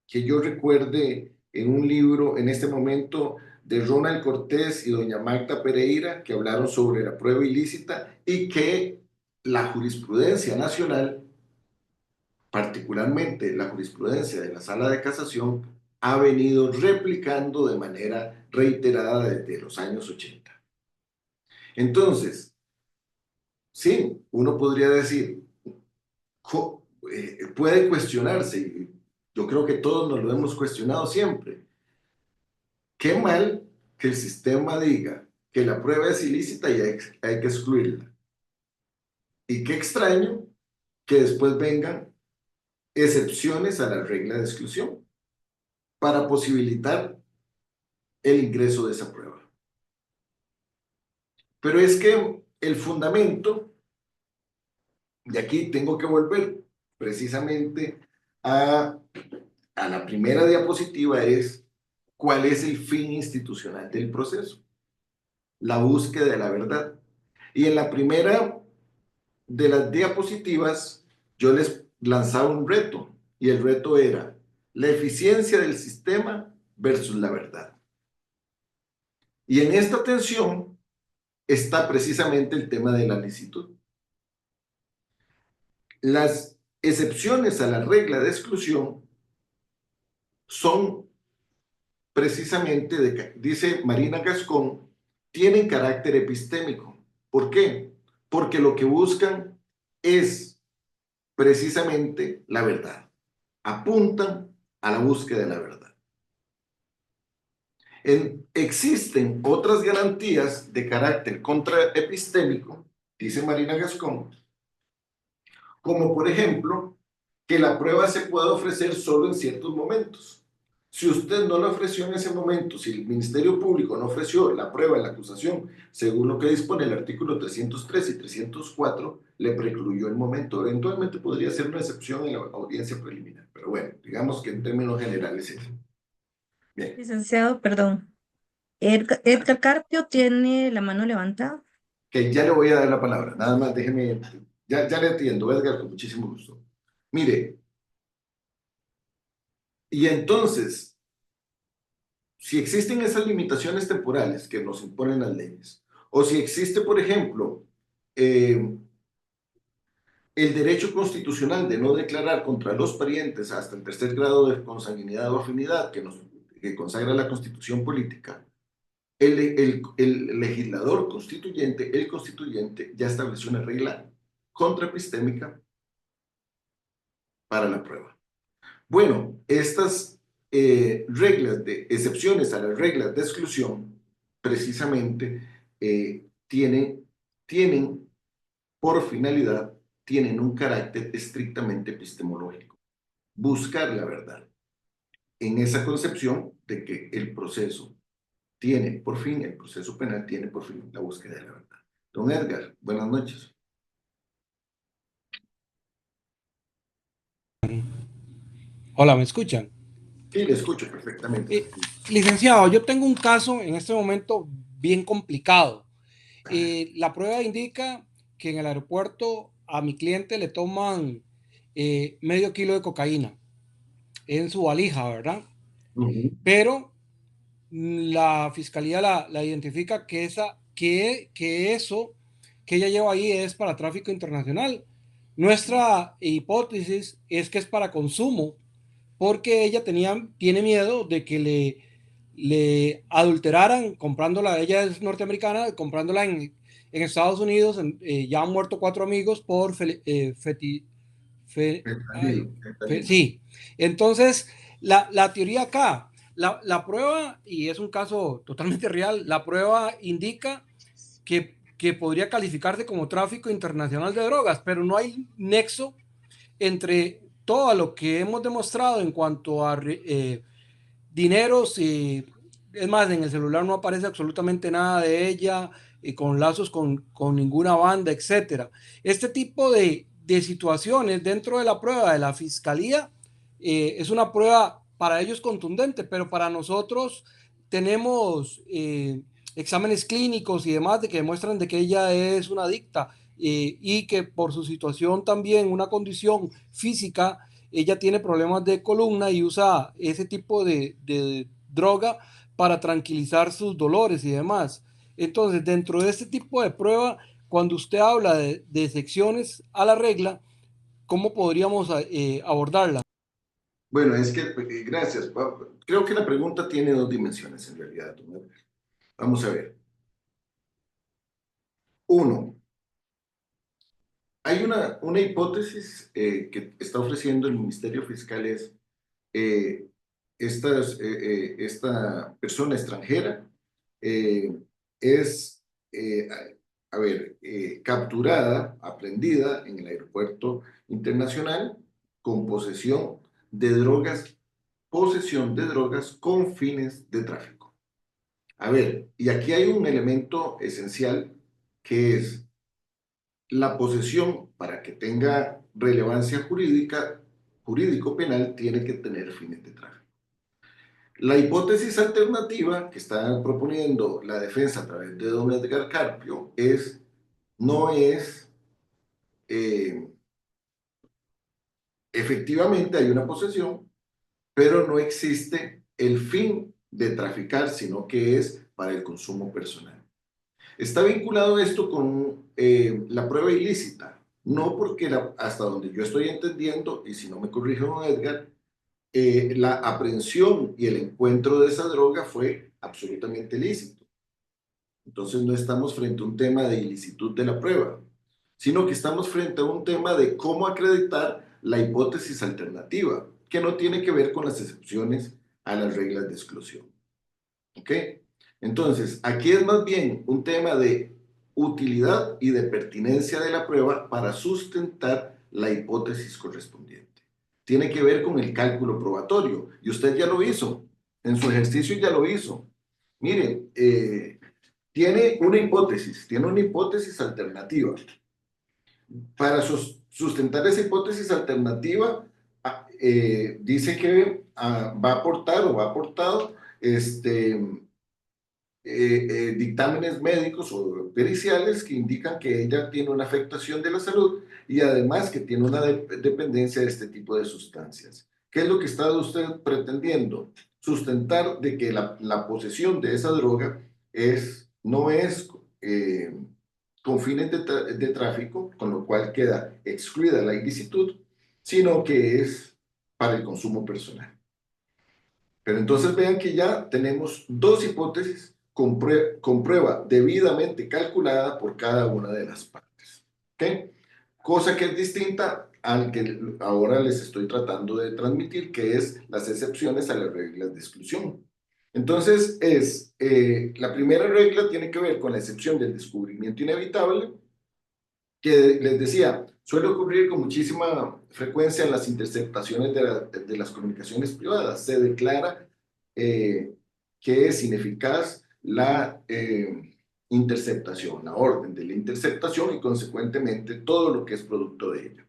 B: yo recuerde, en un libro en este momento de Ronald Cortés y doña Magda Pereira, que hablaron sobre la prueba ilícita y que la jurisprudencia nacional particularmente la jurisprudencia de la Sala de Casación, ha venido replicando de manera reiterada desde los años 80. Entonces, sí, uno podría decir, puede cuestionarse, y yo creo que todos nos lo hemos cuestionado siempre. Qué mal que el sistema diga que la prueba es ilícita y hay que excluirla. Y qué extraño que después vengan excepciones a la regla de exclusión para posibilitar el ingreso de esa prueba. Pero es que el fundamento, y aquí tengo que volver precisamente a, a la primera diapositiva, es cuál es el fin institucional del proceso, la búsqueda de la verdad. Y en la primera de las diapositivas yo les lanzaba un reto, y el reto era la eficiencia del sistema versus la verdad. Y en esta tensión está precisamente el tema de la licitud. Las excepciones a la regla de exclusión son precisamente, dice Marina Gascón, tienen carácter epistémico. ¿Por qué? Porque lo que buscan es precisamente la verdad. Apuntan a la búsqueda de la verdad. Existen otras garantías de carácter contraepistémico, dice Marina Gascón, como por ejemplo, que la prueba se puede ofrecer solo en ciertos momentos. Si usted no la ofreció en ese momento, si el Ministerio Público no ofreció la prueba en la acusación, según lo que dispone el artículo 303 y 304, le precluyó el momento. Eventualmente podría ser una excepción en la audiencia preliminar, pero bueno, digamos que en términos generales es. Bien.
A: Licenciado, perdón. Edgar Carpio tiene la mano levantada.
B: Que ya le voy a dar la palabra, nada más déjeme, ya le atiendo, Edgar, con muchísimo gusto. Mire, y entonces, si existen esas limitaciones temporales que nos imponen las leyes, o si existe, por ejemplo, el derecho constitucional de no declarar contra los parientes hasta el tercer grado de consanguinidad o afinidad que consagra la Constitución política, el legislador constituyente, el constituyente, ya estableció una regla contraepistémica para la prueba. Bueno, estas reglas de excepciones a las reglas de exclusión, precisamente tienen por finalidad, tienen un carácter estrictamente epistemológico. Buscar la verdad. En esa concepción de que el proceso tiene por fin, el proceso penal tiene por fin la búsqueda de la verdad. Don Edgar, buenas noches.
C: Hola, ¿me escuchan?
B: Sí, le escucho perfectamente.
C: Licenciado, yo tengo un caso en este momento bien complicado. La prueba indica que en el aeropuerto a mi cliente le toman medio kilo de cocaína en su valija, ¿verdad? Pero la fiscalía la identifica que eso que ella lleva ahí es para tráfico internacional. Nuestra hipótesis es que es para consumo porque ella tiene miedo de que le adulteraran comprándola. Ella es norteamericana, comprándola en Estados Unidos. Ya han muerto 4 amigos por
B: Fentanilo, fentanilo.
C: sí. Entonces, la teoría acá, la prueba, y es un caso totalmente real, la prueba indica que podría calificarse como tráfico internacional de drogas, pero no hay nexo entre todo lo que hemos demostrado en cuanto a dineros. Y es más, en el celular no aparece absolutamente nada de ella, y con lazos con ninguna banda, etcétera. Este tipo de situaciones dentro de la prueba de la fiscalía es una prueba para ellos contundente, pero para nosotros tenemos exámenes clínicos y demás de que demuestran de que ella es una adicta, y que por su situación también, una condición física, ella tiene problemas de columna y usa ese tipo de droga para tranquilizar sus dolores y demás. Entonces, dentro de este tipo de prueba, cuando usted habla de excepciones a la regla, ¿cómo podríamos abordarla?
B: Bueno, es que, gracias. Creo que la pregunta tiene dos dimensiones en realidad, ¿no? Vamos a ver. Uno, hay una hipótesis que está ofreciendo el Ministerio Fiscal es eh, esta persona extranjera eh, es, a ver, capturada, aprendida en el aeropuerto internacional con posesión de drogas con fines de tráfico. A ver, y aquí hay un elemento esencial que es la posesión, para que tenga relevancia jurídica, jurídico-penal, tiene que tener fines de tráfico. La hipótesis alternativa que está proponiendo la defensa a través de don Edgar Carpio no es, eh, efectivamente hay una posesión, pero no existe el fin de traficar, sino que es para el consumo personal. Está vinculado esto con la prueba ilícita, no porque hasta donde yo estoy entendiendo, y si no me corrige don Edgar, la aprehensión y el encuentro de esa droga fue absolutamente lícito. Entonces no estamos frente a un tema de ilicitud de la prueba, sino que estamos frente a un tema de cómo acreditar la hipótesis alternativa, que no tiene que ver con las excepciones a las reglas de exclusión. ¿Ok? Entonces, aquí es más bien un tema de utilidad y de pertinencia de la prueba para sustentar la hipótesis correspondiente. Tiene que ver con el cálculo probatorio, y usted ya lo hizo, en su ejercicio ya lo hizo. Mire, tiene una hipótesis alternativa. Para sustentar esa hipótesis alternativa, dice que va a aportar o va aportado dictámenes médicos o periciales que indican que ella tiene una afectación de la salud y además que tiene una dependencia de este tipo de sustancias. ¿Qué es lo que está usted pretendiendo? Sustentar de que la posesión de esa droga no es con fines de tráfico, con lo cual queda excluida la ilicitud, sino que es para el consumo personal. Pero entonces vean que ya tenemos dos hipótesis con prueba debidamente calculada por cada una de las partes. ¿Ok? Cosa que es distinta al que ahora les estoy tratando de transmitir, que es las excepciones a las reglas de exclusión. Entonces, la primera regla tiene que ver con la excepción del descubrimiento inevitable, que les decía, suele ocurrir con muchísima frecuencia en las interceptaciones de las comunicaciones privadas. Se declara que es ineficaz la interceptación, la orden de la interceptación y consecuentemente todo lo que es producto de ella.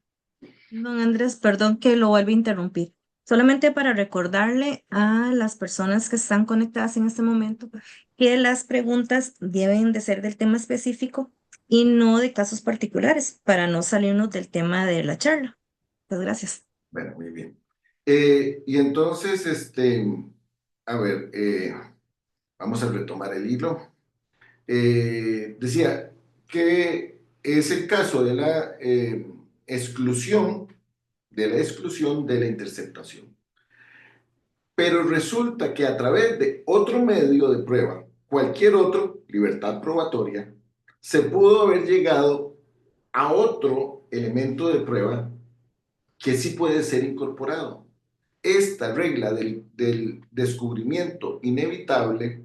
A: Don Andrés, perdón que lo vuelva a interrumpir. Solamente para recordarle a las personas que están conectadas en este momento que las preguntas deben de ser del tema específico y no de casos particulares para no salirnos del tema de la charla. Muchas gracias.
B: Bueno, muy bien. Y entonces, a ver, vamos a retomar el hilo. Decía que es el caso de la exclusión, de la interceptación. Pero resulta que a través de otro medio de prueba, cualquier otro, libertad probatoria, se pudo haber llegado a otro elemento de prueba que sí puede ser incorporado. Esta regla del descubrimiento inevitable,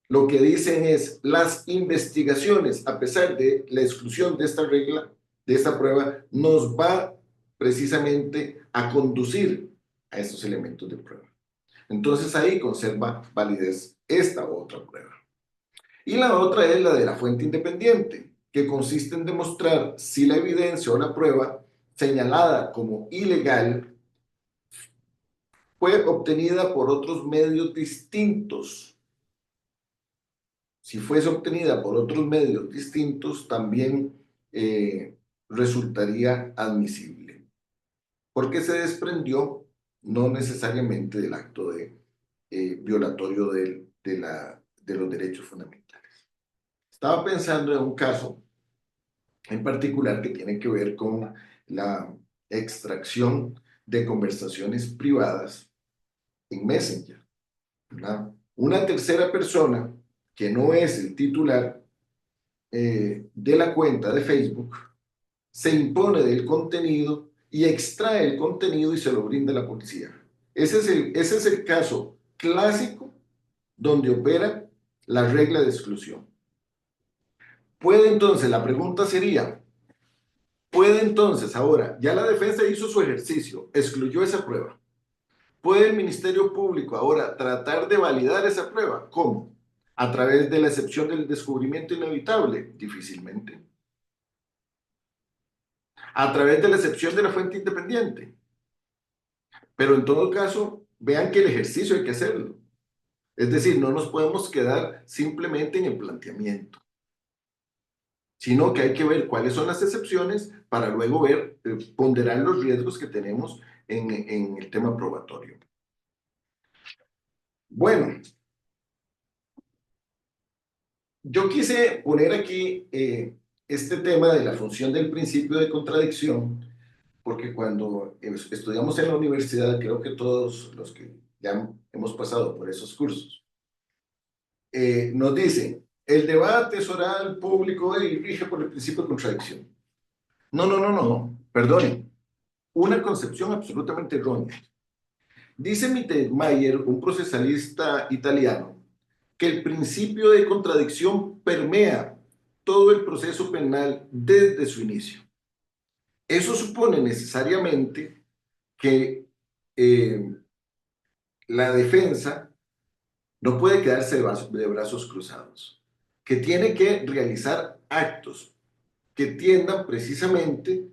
B: lo que dicen es las investigaciones, a pesar de la exclusión de esta regla, de esta prueba, nos va precisamente a conducir a estos elementos de prueba. Entonces ahí conserva validez esta otra prueba. Y la otra es la de la fuente independiente, que consiste en demostrar si la evidencia o la prueba señalada como ilegal fue obtenida por otros medios distintos. Si fuese obtenida por otros medios distintos, también resultaría admisible, porque se desprendió no necesariamente del acto violatorio de los derechos fundamentales. Estaba pensando en un caso en particular que tiene que ver con extracción de conversaciones privadas en Messenger, ¿verdad? Una tercera persona, que no es el titular de la cuenta de Facebook, se impone del contenido y extrae el contenido y se lo brinda a la policía. Ese es el caso clásico donde opera la regla de exclusión. Puede entonces, la pregunta sería, puede entonces ahora, ya la defensa hizo su ejercicio, excluyó esa prueba. ¿Puede el Ministerio Público ahora tratar de validar esa prueba? ¿Cómo? ¿A través de la excepción del descubrimiento inevitable? Difícilmente. ¿A través de la excepción de la fuente independiente? Pero en todo caso, vean que el ejercicio hay que hacerlo. Es decir, no nos podemos quedar simplemente en el planteamiento, sino que hay que ver cuáles son las excepciones para luego ver, ponderar los riesgos que tenemos en el tema probatorio. Bueno, yo quise poner aquí este tema de la función del principio de contradicción, porque cuando estudiamos en la universidad, creo que todos los que ya hemos pasado por esos cursos, nos dicen, el debate es oral, público y rige por el principio de contradicción. No, no, no, no, perdonen, una concepción absolutamente errónea. Dice Mittermeier, un procesalista italiano, que el principio de contradicción permea todo el proceso penal desde su inicio. Eso supone necesariamente que la defensa no puede quedarse de brazos cruzados, que tiene que realizar actos que tiendan precisamente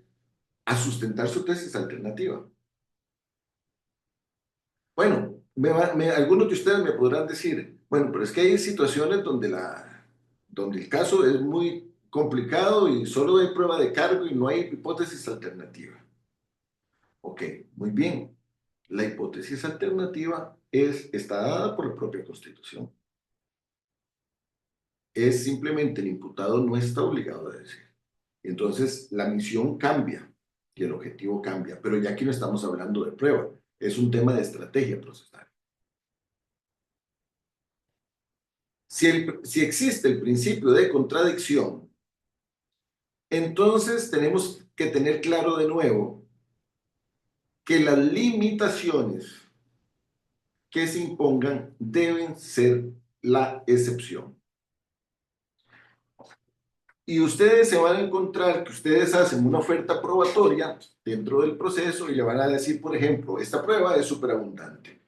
B: a sustentar su tesis alternativa. Bueno, algunos de ustedes me podrán decir, bueno, pero es que hay situaciones donde el caso es muy complicado y solo hay prueba de cargo y no hay hipótesis alternativa. Ok, muy bien. La hipótesis alternativa está dada por la propia Constitución. Es simplemente el imputado no está obligado a decir. Entonces, la misión cambia y el objetivo cambia, pero ya aquí no estamos hablando de prueba, es un tema de estrategia procesal. Si existe el principio de contradicción, entonces tenemos que tener claro de nuevo que las limitaciones que se impongan deben ser la excepción. Y ustedes se van a encontrar que ustedes hacen una oferta probatoria dentro del proceso y le van a decir, por ejemplo, esta prueba es superabundante.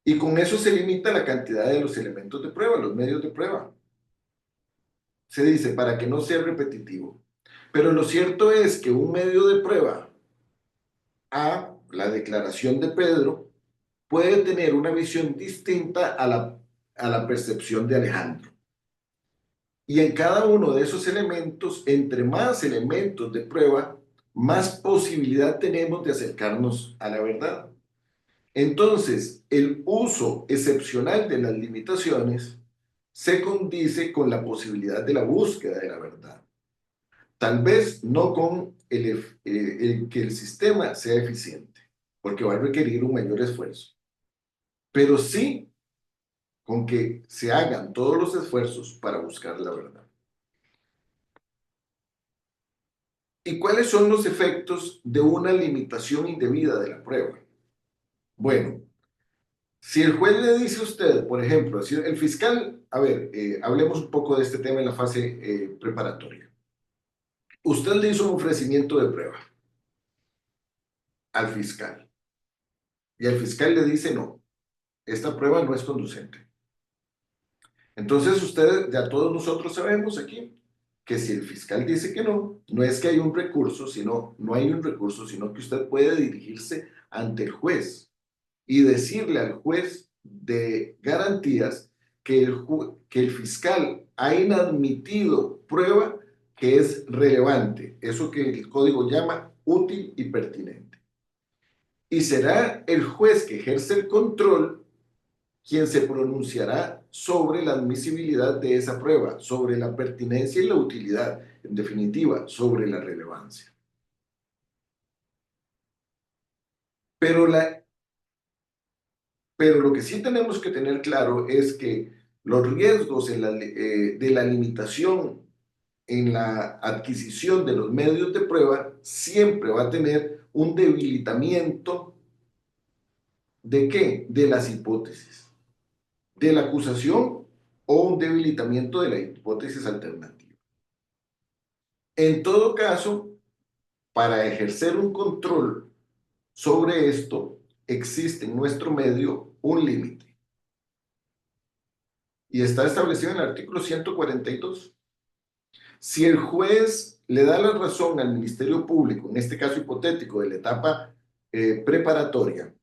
B: Y con eso se limita la cantidad de los elementos de prueba, los medios de prueba. Se dice, para que no sea repetitivo. Pero lo cierto es que un medio de prueba a la declaración de Pedro puede tener una visión distinta a la percepción de Alejandro. Y en cada uno de esos elementos, entre más elementos de prueba, más posibilidad tenemos de acercarnos a la verdad. Entonces, el uso excepcional de las limitaciones se condice con la posibilidad de la búsqueda de la verdad. Tal vez no con que el sistema sea eficiente, porque va a requerir un mayor esfuerzo, pero sí con que se hagan todos los esfuerzos para buscar la verdad. ¿Y cuáles son los efectos de una limitación indebida de la prueba? Bueno, si el juez le dice a usted, por ejemplo, si el fiscal, a ver, hablemos un poco de este tema en la fase preparatoria. Usted le hizo un ofrecimiento de prueba al fiscal y el fiscal le dice no, esta prueba no es conducente. Entonces ustedes, ya todos nosotros sabemos aquí que si el fiscal dice que no, no es que hay un recurso, no hay un recurso, sino que usted puede dirigirse ante el juez y decirle al juez de garantías que el fiscal ha inadmitido prueba que es relevante, eso que el código llama útil y pertinente. Y será el juez que ejerce el control quien se pronunciará sobre la admisibilidad de esa prueba, sobre la pertinencia y la utilidad, en definitiva, sobre la relevancia. Pero, pero lo que sí tenemos que tener claro es que los riesgos de la limitación en la adquisición de los medios de prueba siempre va a tener un debilitamiento ¿de qué? De las hipótesis, de la acusación o un debilitamiento de la hipótesis alternativa. En todo caso, para ejercer un control sobre esto, existe en nuestro medio un límite. Y está establecido en el artículo 142. Si el juez le da la razón al Ministerio Público, en este caso hipotético de la etapa preparatoria,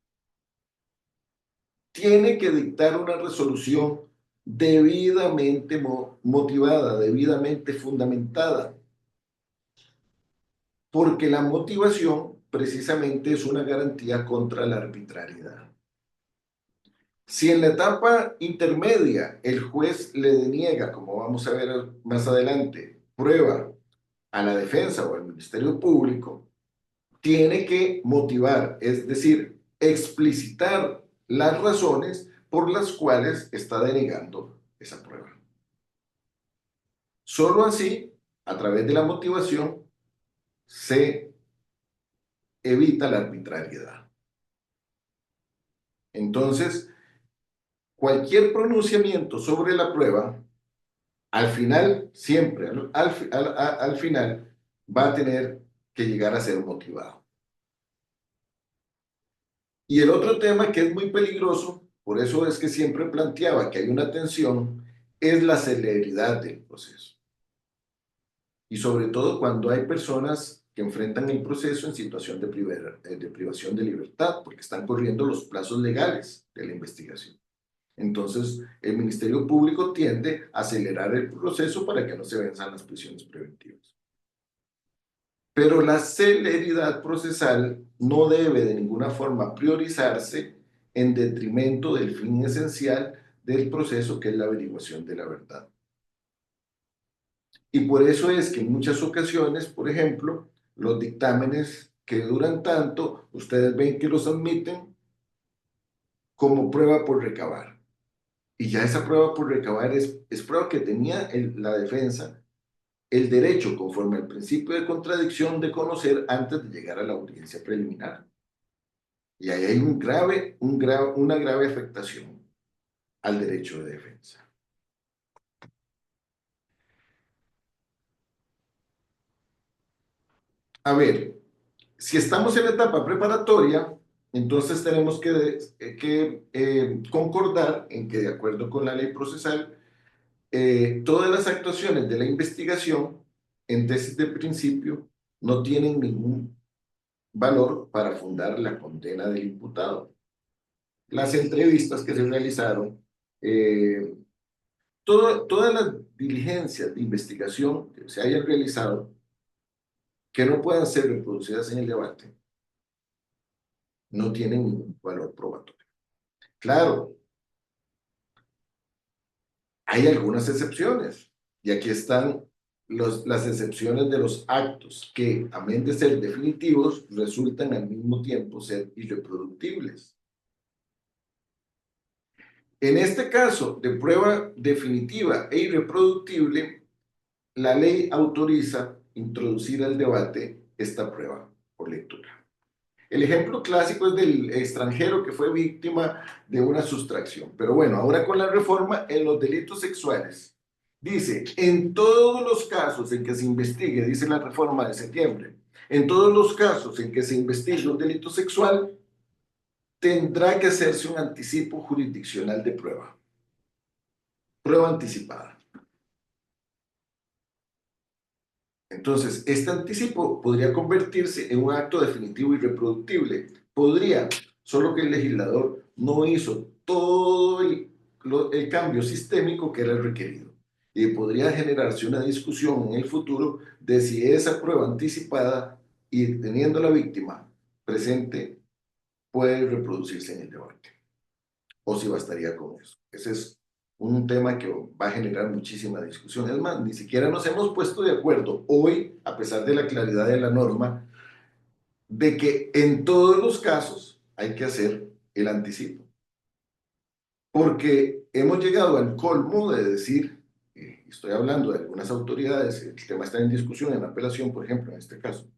B: tiene que dictar una resolución debidamente motivada, debidamente fundamentada, porque la motivación precisamente es una garantía contra la arbitrariedad. Si en la etapa intermedia el juez le deniega, como vamos a ver más adelante, prueba a la defensa o al Ministerio Público, tiene que motivar, es decir, explicitar las razones por las cuales está denegando esa prueba. Solo así, a través de la motivación, se evita la arbitrariedad. Entonces, cualquier pronunciamiento sobre la prueba, al final, siempre, al final, va a tener que llegar a ser motivado. Y el otro tema que es muy peligroso, por eso es que siempre planteaba que hay una tensión, es la celeridad del proceso. Y sobre todo cuando hay personas que enfrentan el proceso en situación de privación de libertad, porque están corriendo los plazos legales de la investigación. Entonces, el Ministerio Público tiende a acelerar el proceso para que no se venzan las prisiones preventivas. Pero la celeridad procesal no debe de ninguna forma priorizarse en detrimento del fin esencial del proceso, que es la averiguación de la verdad. Y por eso es que en muchas ocasiones, por ejemplo, los dictámenes que duran tanto, ustedes ven que los admiten como prueba por recabar. Y ya esa prueba por recabar es prueba que tenía la defensa el derecho, conforme al principio de contradicción, de conocer antes de llegar a la audiencia preliminar. Y ahí hay una grave afectación al derecho de defensa. A ver, si estamos en la etapa preparatoria, entonces tenemos que concordar en que, de acuerdo con la ley procesal, todas las actuaciones de la investigación en tesis de principio no tienen ningún valor para fundar la condena del imputado. Las entrevistas que se realizaron, eh, todas las diligencias de investigación que se hayan realizado que no puedan ser reproducidas en el debate, no tienen ningún valor probatorio. Claro, hay algunas excepciones, y aquí están las excepciones de los actos que, a menos de ser definitivos, resultan al mismo tiempo ser irreproductibles. En este caso de prueba definitiva e irreproductible, la ley autoriza introducir al debate esta prueba por lectura. El ejemplo clásico es del extranjero que fue víctima de una sustracción. Pero bueno, ahora con la reforma en los delitos sexuales. Dice, en todos los casos en que se investigue, dice la reforma de septiembre, en todos los casos en que se investigue un delito sexual, tendrá que hacerse un anticipo jurisdiccional de prueba. Prueba anticipada. Entonces, este anticipo podría convertirse en un acto definitivo y irreproductible. Podría, solo que el legislador no hizo todo el cambio sistémico que era requerido. Y podría generarse una discusión en el futuro de si esa prueba anticipada y teniendo la víctima presente puede reproducirse en el debate. O si bastaría con eso. Ese es un tema que va a generar muchísima discusión. Es más, ni siquiera nos hemos puesto de acuerdo hoy, a pesar de la claridad de la norma, de que en todos los casos hay que hacer el anticipo. Porque hemos llegado al colmo de decir, estoy hablando de algunas autoridades, el tema está en discusión, en apelación, por ejemplo, en este caso,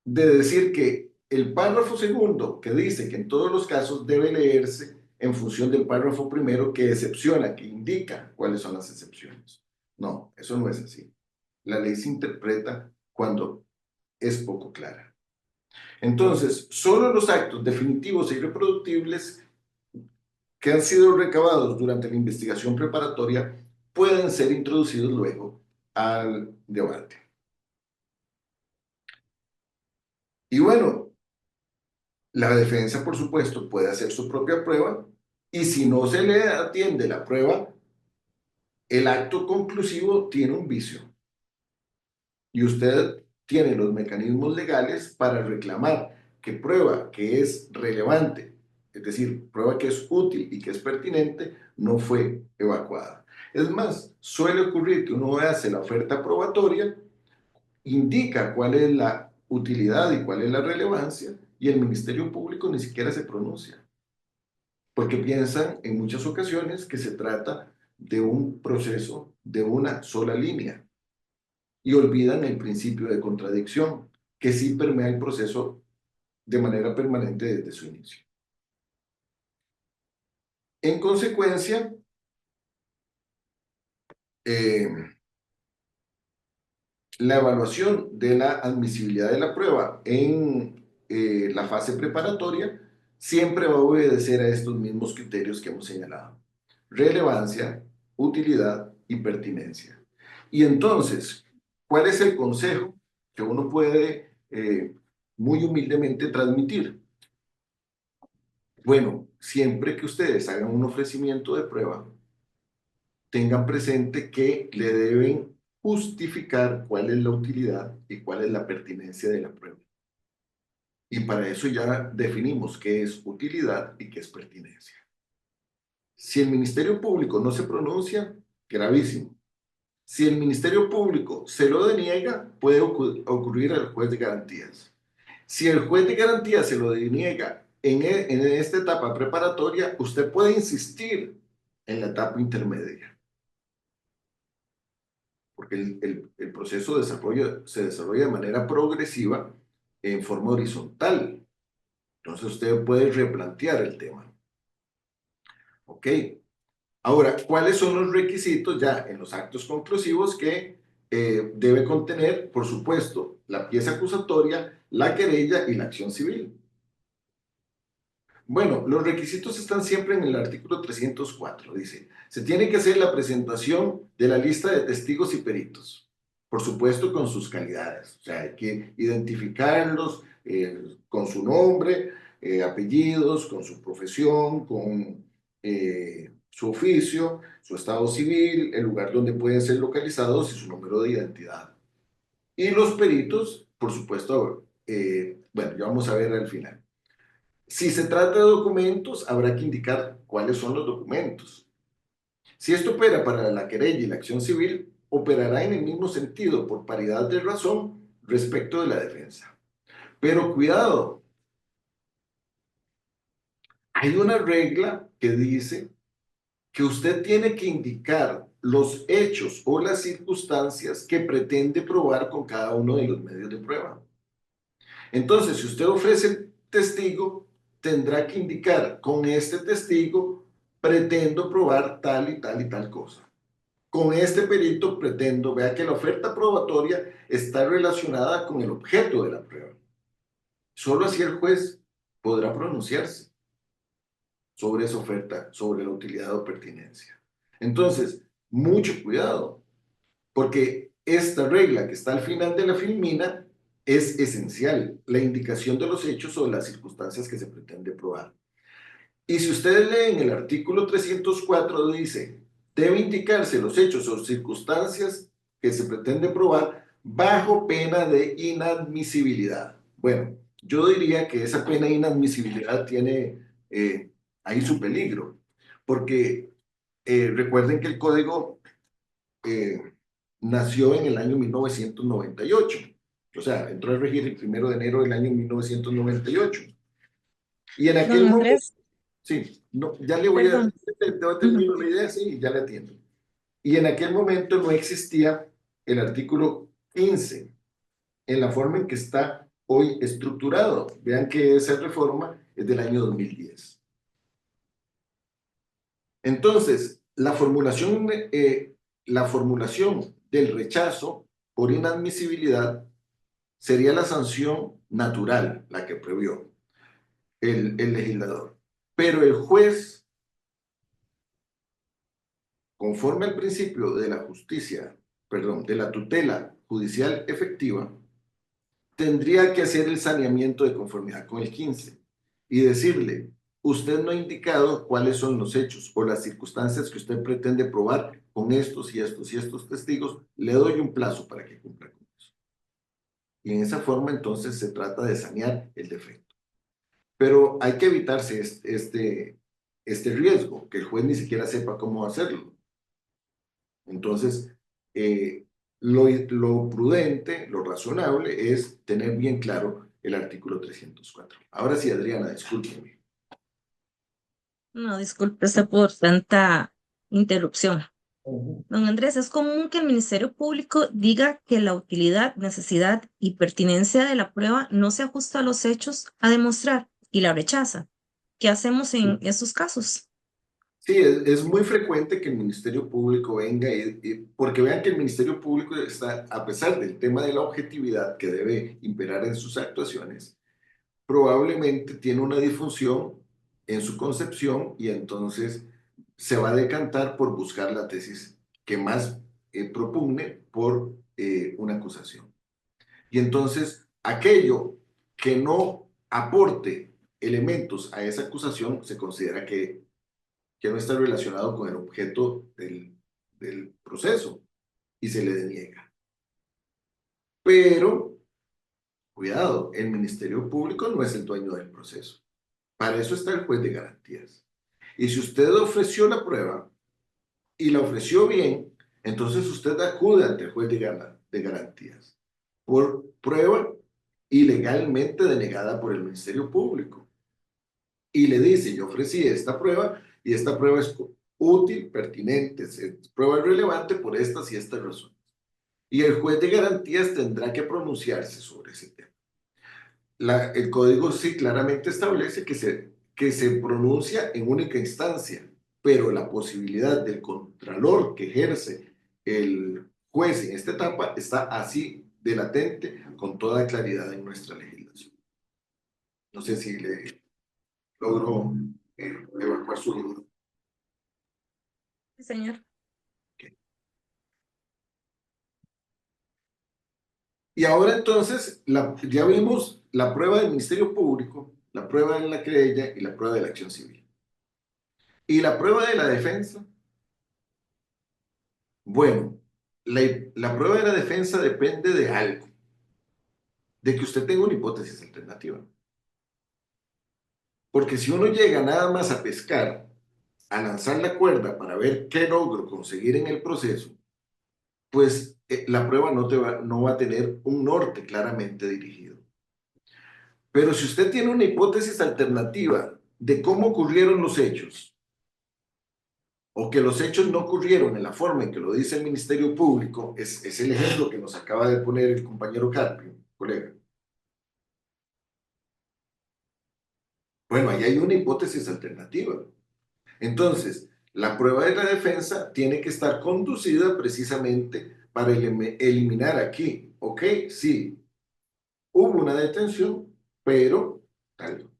B: de decir que el párrafo segundo, que dice que en todos los casos debe leerse en función del párrafo primero, que excepciona, que indica cuáles son las excepciones. No, eso no es así. La ley se interpreta cuando es poco clara. Entonces, solo los actos definitivos e irreproductibles que han sido recabados durante la investigación preparatoria pueden ser introducidos luego al debate. Y bueno, la defensa, por supuesto, puede hacer su propia prueba y si no se le atiende la prueba, el acto conclusivo tiene un vicio y usted tiene los mecanismos legales para reclamar que prueba que es relevante, es decir, prueba que es útil y que es pertinente, no fue evacuada. Es más, suele ocurrir que uno hace la oferta probatoria, indica cuál es la utilidad y cuál es la relevancia y el Ministerio Público ni siquiera se pronuncia, porque piensan en muchas ocasiones que se trata de un proceso de una sola línea y olvidan el principio de contradicción, que sí permea el proceso de manera permanente desde su inicio. En consecuencia, la evaluación de la admisibilidad de la prueba en la fase preparatoria siempre va a obedecer a estos mismos criterios que hemos señalado: relevancia, utilidad y pertinencia. Y entonces, ¿cuál es el consejo que uno puede muy humildemente transmitir? Bueno, siempre que ustedes hagan un ofrecimiento de prueba, tengan presente que le deben justificar cuál es la utilidad y cuál es la pertinencia de la prueba. Y para eso ya definimos qué es utilidad y qué es pertinencia. Si el Ministerio Público no se pronuncia, gravísimo. Si el Ministerio Público se lo deniega, puede ocurrir al juez de garantías. Si el juez de garantías se lo deniega en esta etapa preparatoria, usted puede insistir en la etapa intermedia, porque el proceso se desarrolla de manera progresiva en forma horizontal. Entonces usted puede replantear el tema. ¿Ok? Ahora, ¿cuáles son los requisitos ya en los actos conclusivos que debe contener? Por supuesto, la pieza acusatoria, la querella y la acción civil. Bueno, los requisitos están siempre en el artículo 304. Dice, se tiene que hacer la presentación de la lista de testigos y peritos, por supuesto con sus calidades. O sea, hay que identificarlos con su nombre, apellidos, con su profesión, con su oficio, su estado civil, el lugar donde pueden ser localizados y su número de identidad. Y los peritos, por supuesto, bueno, ya vamos a ver al final. Si se trata de documentos, habrá que indicar cuáles son los documentos. Si esto opera para la querella y la acción civil, operará en el mismo sentido, por paridad de razón respecto de la defensa. Pero cuidado, hay una regla que dice que usted tiene que indicar los hechos o las circunstancias que pretende probar con cada uno de los medios de prueba. Entonces, si usted ofrece testigo, tendrá que indicar, con este testigo pretendo probar tal y tal y tal cosa. Con este perito pretendo, vea que la oferta probatoria está relacionada con el objeto de la prueba. Solo así el juez podrá pronunciarse sobre esa oferta, sobre la utilidad o pertinencia. Entonces, mucho cuidado, porque esta regla que está al final de la filmina es esencial, la indicación de los hechos o de las circunstancias que se pretende probar. Y si ustedes leen el artículo 304, dice, debe indicarse los hechos o circunstancias que se pretende probar bajo pena de inadmisibilidad. Bueno, yo diría que esa pena de inadmisibilidad tiene ahí su peligro, porque recuerden que el código nació en el año 1998 O sea, entró a regir el 1 de enero del año 1998. Y en aquel
A: Don
B: momento,
A: Andrés,
B: sí, no, ya le voy a,
A: perdón.
B: te voy a
A: Ujú.
B: terminar la idea, sí, ya la entiendo. Y en aquel momento no existía el artículo 15 en la forma en que está hoy estructurado. Vean que esa reforma es del año 2010. Entonces, la formulación del rechazo por inadmisibilidad sería la sanción natural, la que previó el legislador. Pero el juez, conforme al principio de la justicia, perdón, de la tutela judicial efectiva, tendría que hacer el saneamiento de conformidad con el 15 y decirle, usted no ha indicado cuáles son los hechos o las circunstancias que usted pretende probar con estos y estos y estos testigos, le doy un plazo para que cumpla con eso. Y en esa forma entonces se trata de sanear el defecto. Pero hay que evitarse este riesgo, que el juez ni siquiera sepa cómo hacerlo. Entonces, lo prudente, lo razonable es tener bien claro el artículo 304. Ahora sí, Adriana, discúlpeme.
A: No, discúlpese por tanta interrupción.
B: Ujú.
A: Don Andrés, es común que el Ministerio Público diga que la utilidad, necesidad y pertinencia de la prueba no se ajusta a los hechos a demostrar y la rechaza. ¿Qué hacemos en esos casos?
B: Sí, es muy frecuente que el Ministerio Público venga porque vean que el Ministerio Público está, a pesar del tema de la objetividad que debe imperar en sus actuaciones, probablemente tiene una disfunción en su concepción y entonces se va a decantar por buscar la tesis que más propugne por una acusación. Y entonces aquello que no aporte elementos a esa acusación se considera que no está relacionado con el objeto del proceso y se le deniega. Pero, cuidado, el Ministerio Público no es el dueño del proceso. Para eso está el juez de garantías. Y si usted ofreció la prueba y la ofreció bien, entonces usted acude ante el juez de garantías por prueba ilegalmente denegada por el Ministerio Público. Y le dice, yo ofrecí esta prueba y esta prueba es útil, pertinente, es prueba relevante por estas y estas razones. Y el juez de garantías tendrá que pronunciarse sobre ese tema. El código sí claramente establece que se pronuncia en única instancia, pero la posibilidad del contralor que ejerce el juez en esta etapa está así de latente con toda claridad en nuestra legislación. No sé si le logro evacuar su duda.
A: Sí, señor.
B: Y ahora entonces, ya vimos la prueba del Ministerio Público, la prueba de la querella y la prueba de la acción civil. Y la prueba de la defensa, bueno, la prueba de la defensa depende de algo, de que usted tenga una hipótesis alternativa. Porque si uno llega nada más a pescar, a lanzar la cuerda para ver qué logro conseguir en el proceso, pues la prueba no va a tener un norte claramente dirigido. Pero si usted tiene una hipótesis alternativa de cómo ocurrieron los hechos, o que los hechos no ocurrieron en la forma en que lo dice el Ministerio Público, es el ejemplo que nos acaba de poner el compañero Carpio, colega. Bueno, ahí hay una hipótesis alternativa. Entonces, la prueba de la defensa tiene que estar conducida precisamente para eliminar aquí, ok, sí, hubo una detención, pero tal.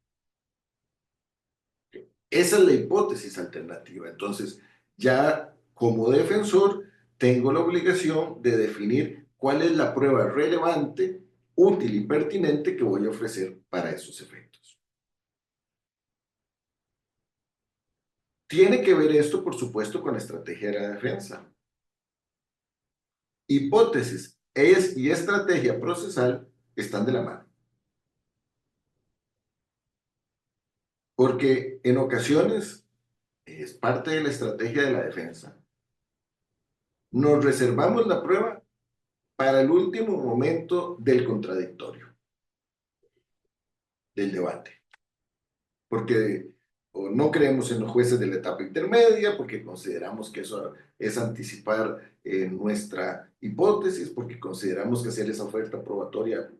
B: Esa es la hipótesis alternativa. Entonces, ya como defensor, tengo la obligación de definir cuál es la prueba relevante, útil y pertinente que voy a ofrecer para esos efectos. Tiene que ver esto, por supuesto, con la estrategia de la defensa. Hipótesis y estrategia procesal están de la mano. Porque en ocasiones es parte de la estrategia de la defensa. Nos reservamos la prueba para el último momento del contradictorio, del debate. Porque o no creemos en los jueces de la etapa intermedia, porque consideramos que eso es anticipar nuestra hipótesis, porque consideramos que hacer esa oferta probatoria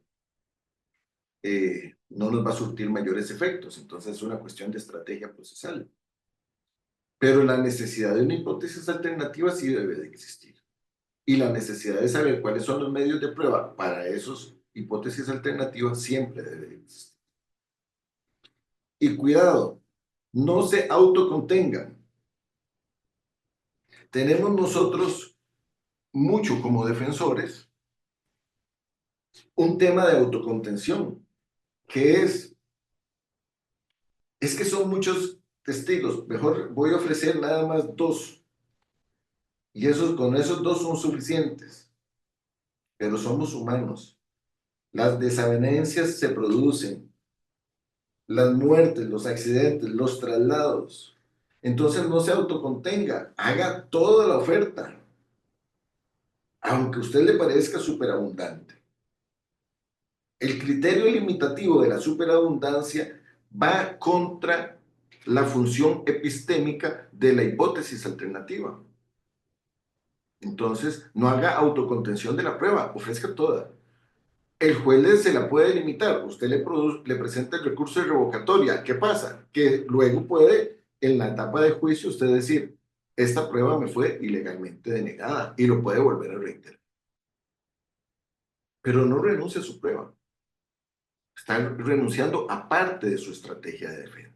B: no nos va a surtir mayores efectos. Entonces es una cuestión de estrategia procesal. Pero la necesidad de una hipótesis alternativa sí debe de existir. Y la necesidad de saber cuáles son los medios de prueba para esas hipótesis alternativas siempre debe de existir. Y cuidado, no se autocontengan. Tenemos nosotros mucho como defensores un tema de autocontención, que es que son muchos testigos, mejor voy a ofrecer nada más 2, y con esos 2 son suficientes, pero somos humanos, las desavenencias se producen, las muertes, los accidentes, los traslados, entonces no se autocontenga, haga toda la oferta, aunque a usted le parezca superabundante. El criterio limitativo de la superabundancia va contra la función epistémica de la hipótesis alternativa. Entonces, no haga autocontención de la prueba, ofrezca toda. El juez se la puede limitar, usted le presenta el recurso de revocatoria. ¿Qué pasa? Que luego puede, en la etapa de juicio, usted decir, esta prueba me fue ilegalmente denegada y lo puede volver a reiterar. Pero no renuncia a su prueba. Está renunciando a parte de su estrategia de defensa.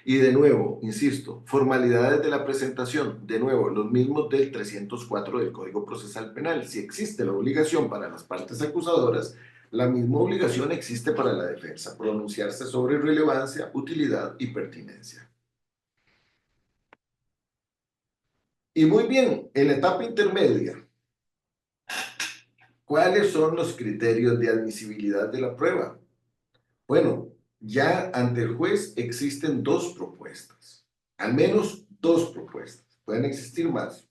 B: Y de nuevo, insisto, formalidades de la presentación, de nuevo, los mismos del 304 del Código Procesal Penal. Si existe la obligación para las partes acusadoras, la misma obligación existe para la defensa, pronunciarse sobre relevancia, utilidad y pertinencia. Y muy bien, en la etapa intermedia, ¿cuáles son los criterios de admisibilidad de la prueba? Bueno, ya ante el juez existen 2 propuestas, al menos 2 propuestas, pueden existir más.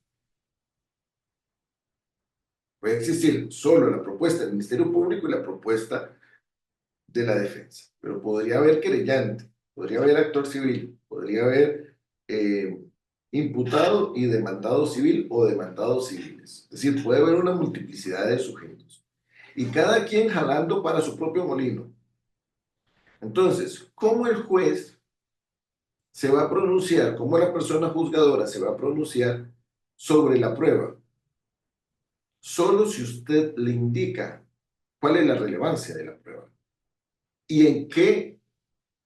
B: Puede existir solo la propuesta del Ministerio Público y la propuesta de la defensa, pero podría haber querellante, podría haber actor civil, podría haber imputado y demandado civil o demandados civiles. Es decir, puede haber una multiplicidad de sujetos y cada quien jalando para su propio molino. Entonces, ¿cómo el juez se va a pronunciar, cómo la persona juzgadora se va a pronunciar sobre la prueba? Solo si usted le indica cuál es la relevancia de la prueba y en qué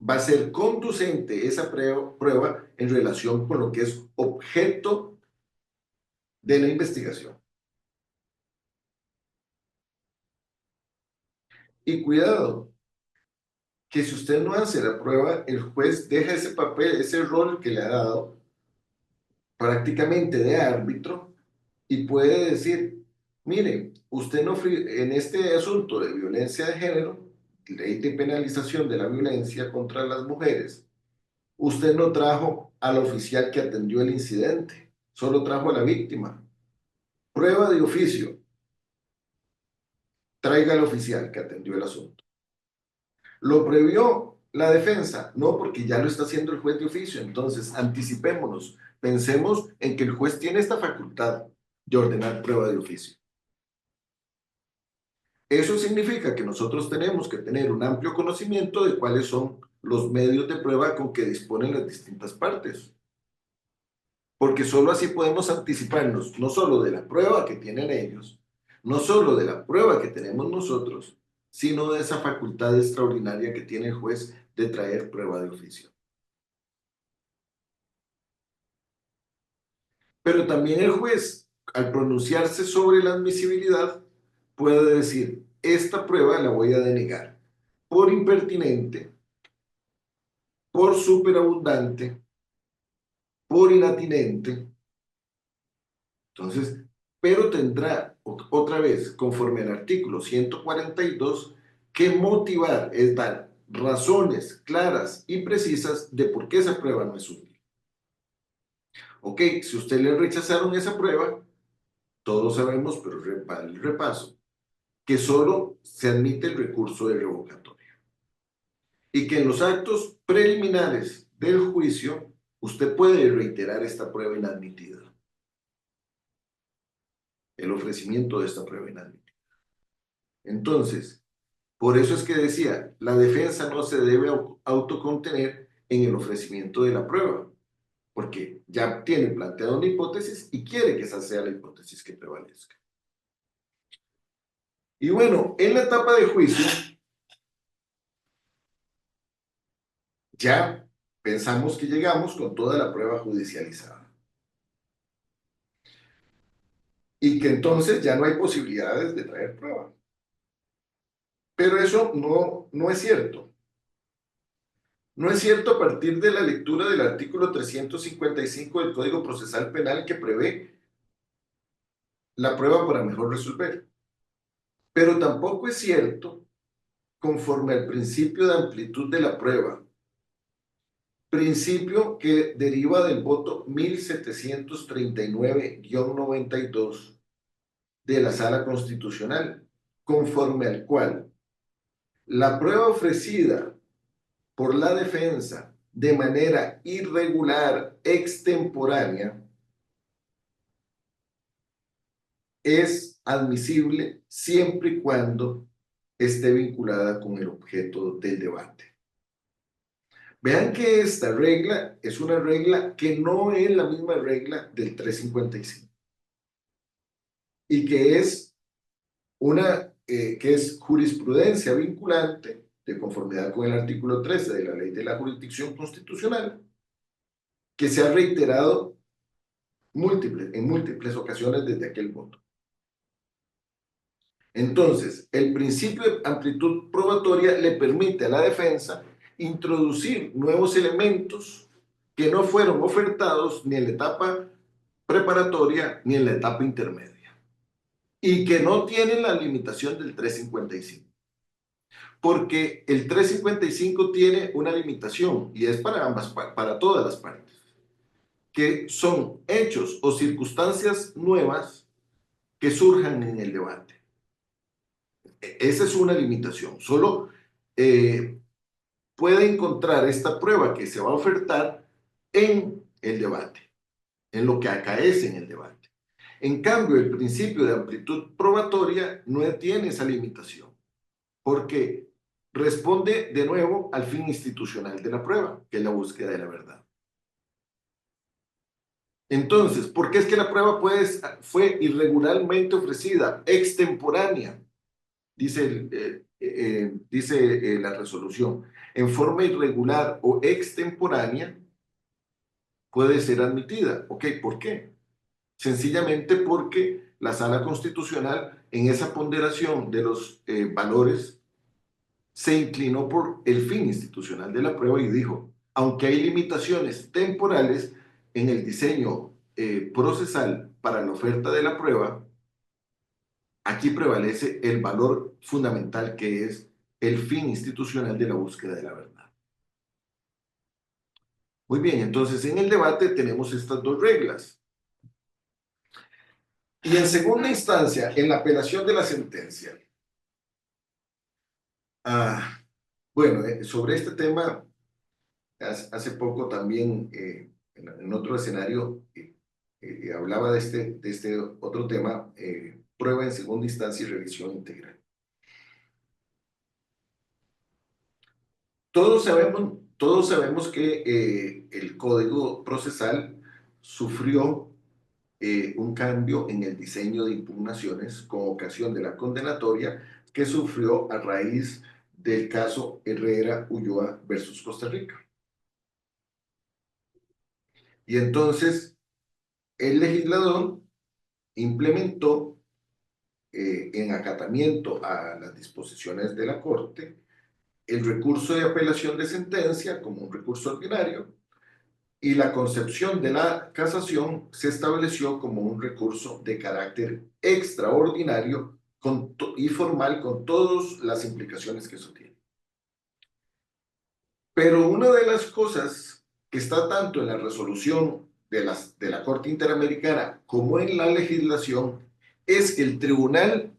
B: va a ser conducente esa prueba en relación con lo que es objeto de la investigación. Y cuidado, que si usted no hace la prueba, el juez deja ese papel, ese rol que le ha dado, prácticamente de árbitro, y puede decir, mire, usted no, en este asunto de violencia de género, ley de penalización de la violencia contra las mujeres, usted no trajo al oficial que atendió el incidente, solo trajo a la víctima. Prueba de oficio, traiga al oficial que atendió el asunto. ¿Lo previó la defensa? No, porque ya lo está haciendo el juez de oficio. Entonces, anticipémonos, pensemos en que el juez tiene esta facultad de ordenar prueba de oficio. Eso significa que nosotros tenemos que tener un amplio conocimiento de cuáles son los medios de prueba con que disponen las distintas partes. Porque solo así podemos anticiparnos, no solo de la prueba que tienen ellos, no solo de la prueba que tenemos nosotros, sino de esa facultad extraordinaria que tiene el juez de traer prueba de oficio. Pero también el juez, al pronunciarse sobre la admisibilidad, puede decir, esta prueba la voy a denegar por impertinente, por superabundante, por inatinente. Entonces, pero tendrá otra vez, conforme al artículo 142, que motivar, es dar razones claras y precisas de por qué esa prueba no es útil. Ok, si usted le rechazaron esa prueba, todos sabemos, pero para el repaso, que solo se admite el recurso de revocatoria y que en los actos preliminares del juicio usted puede reiterar esta prueba inadmitida, el ofrecimiento de esta prueba inadmitida. Entonces, por eso es que decía, la defensa no se debe autocontener en el ofrecimiento de la prueba, porque ya tiene planteada una hipótesis y quiere que esa sea la hipótesis que prevalezca. Y bueno, en la etapa de juicio, ya pensamos que llegamos con toda la prueba judicializada. Y que entonces ya no hay posibilidades de traer prueba. Pero eso no es cierto. No es cierto a partir de la lectura del artículo 355 del Código Procesal Penal que prevé la prueba para mejor resolver. Pero tampoco es cierto conforme al principio de amplitud de la prueba, principio que deriva del voto 1739-92 de la Sala Constitucional, conforme al cual la prueba ofrecida por la defensa de manera irregular, extemporánea, es admisible siempre y cuando esté vinculada con el objeto del debate. Vean que esta regla es una regla que no es la misma regla del 355 y que es que es jurisprudencia vinculante de conformidad con el artículo 13 de la Ley de la Jurisdicción Constitucional, que se ha reiterado en múltiples ocasiones desde aquel voto. Entonces, el principio de amplitud probatoria le permite a la defensa introducir nuevos elementos que no fueron ofertados ni en la etapa preparatoria ni en la etapa intermedia y que no tienen la limitación del 355. Porque el 355 tiene una limitación y es para todas las partes, que son hechos o circunstancias nuevas que surjan en el debate. Esa es una limitación. Solo puede encontrar esta prueba que se va a ofertar en el debate, en lo que acaece en el debate. En cambio, el principio de amplitud probatoria no tiene esa limitación, porque responde de nuevo al fin institucional de la prueba, que es la búsqueda de la verdad. Entonces, ¿por qué es que la prueba fue irregularmente ofrecida, extemporánea? Dice la resolución. En forma irregular o extemporánea puede ser admitida. ¿Ok? ¿Por qué? Sencillamente porque la Sala Constitucional, en esa ponderación de los valores, se inclinó por el fin institucional de la prueba y dijo, aunque hay limitaciones temporales en el diseño procesal para la oferta de la prueba, aquí prevalece el valor fundamental que es el fin institucional de la búsqueda de la verdad. Muy bien, entonces en el debate tenemos estas dos reglas. Y en segunda instancia, en la apelación de la sentencia. Bueno, sobre este tema, hace poco también en otro escenario hablaba de este otro tema, prueba en segunda instancia y revisión integral. Todos sabemos que el Código Procesal sufrió un cambio en el diseño de impugnaciones con ocasión de la condenatoria que sufrió a raíz del caso Herrera Ulloa versus Costa Rica. Y entonces el legislador implementó en acatamiento a las disposiciones de la Corte el recurso de apelación de sentencia como un recurso ordinario y la concepción de la casación se estableció como un recurso de carácter extraordinario y formal con todas las implicaciones que eso tiene. Pero una de las cosas que está tanto en la resolución de la Corte Interamericana como en la legislación es que el Tribunal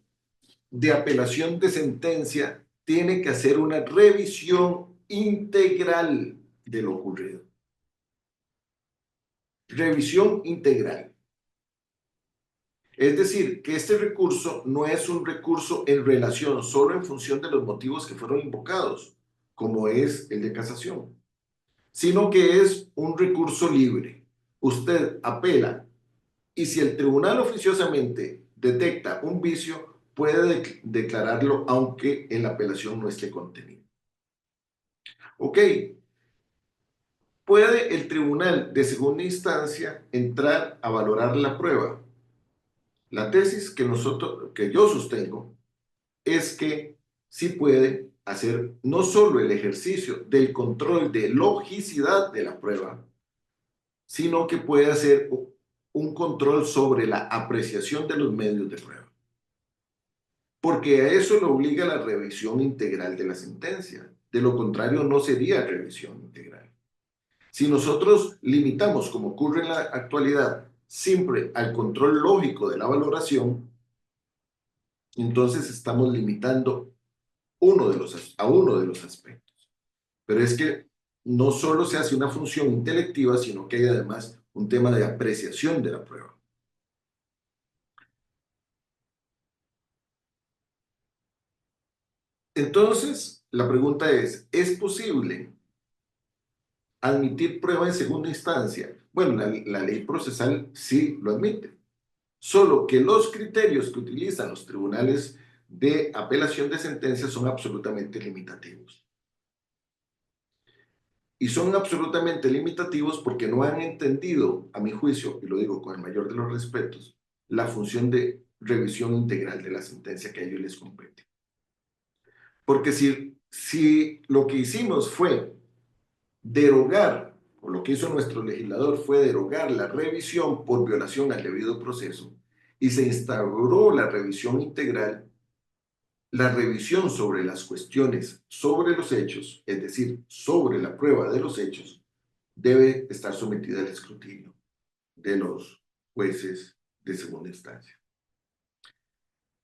B: de Apelación de Sentencia tiene que hacer una revisión integral de lo ocurrido. Revisión integral. Es decir, que este recurso no es un recurso en relación solo en función de los motivos que fueron invocados, como es el de casación, sino que es un recurso libre. Usted apela y si el tribunal oficiosamente detecta un vicio, puede declararlo aunque en la apelación no esté contenido. Ok, puede el tribunal de segunda instancia entrar a valorar la prueba. La tesis que yo sostengo es que sí puede hacer no solo el ejercicio del control de logicidad de la prueba, sino que puede hacer un control sobre la apreciación de los medios de prueba. Porque a eso lo obliga la revisión integral de la sentencia. De lo contrario, no sería revisión integral. Si nosotros limitamos, como ocurre en la actualidad, siempre al control lógico de la valoración, entonces estamos limitando a uno de los aspectos. Pero es que no solo se hace una función intelectiva, sino que hay además un tema de apreciación de la prueba. Entonces, la pregunta ¿es posible admitir prueba en segunda instancia? Bueno, la ley procesal sí lo admite. Solo que los criterios que utilizan los tribunales de apelación de sentencias son absolutamente limitativos. Y son absolutamente limitativos porque no han entendido, a mi juicio, y lo digo con el mayor de los respetos, la función de revisión integral de la sentencia que a ellos les compete. Porque si lo que hicimos fue derogar, o lo que hizo nuestro legislador fue derogar la revisión por violación al debido proceso, y se instauró la revisión integral, la revisión sobre las cuestiones sobre los hechos, es decir, sobre la prueba de los hechos, debe estar sometida al escrutinio de los jueces de segunda instancia.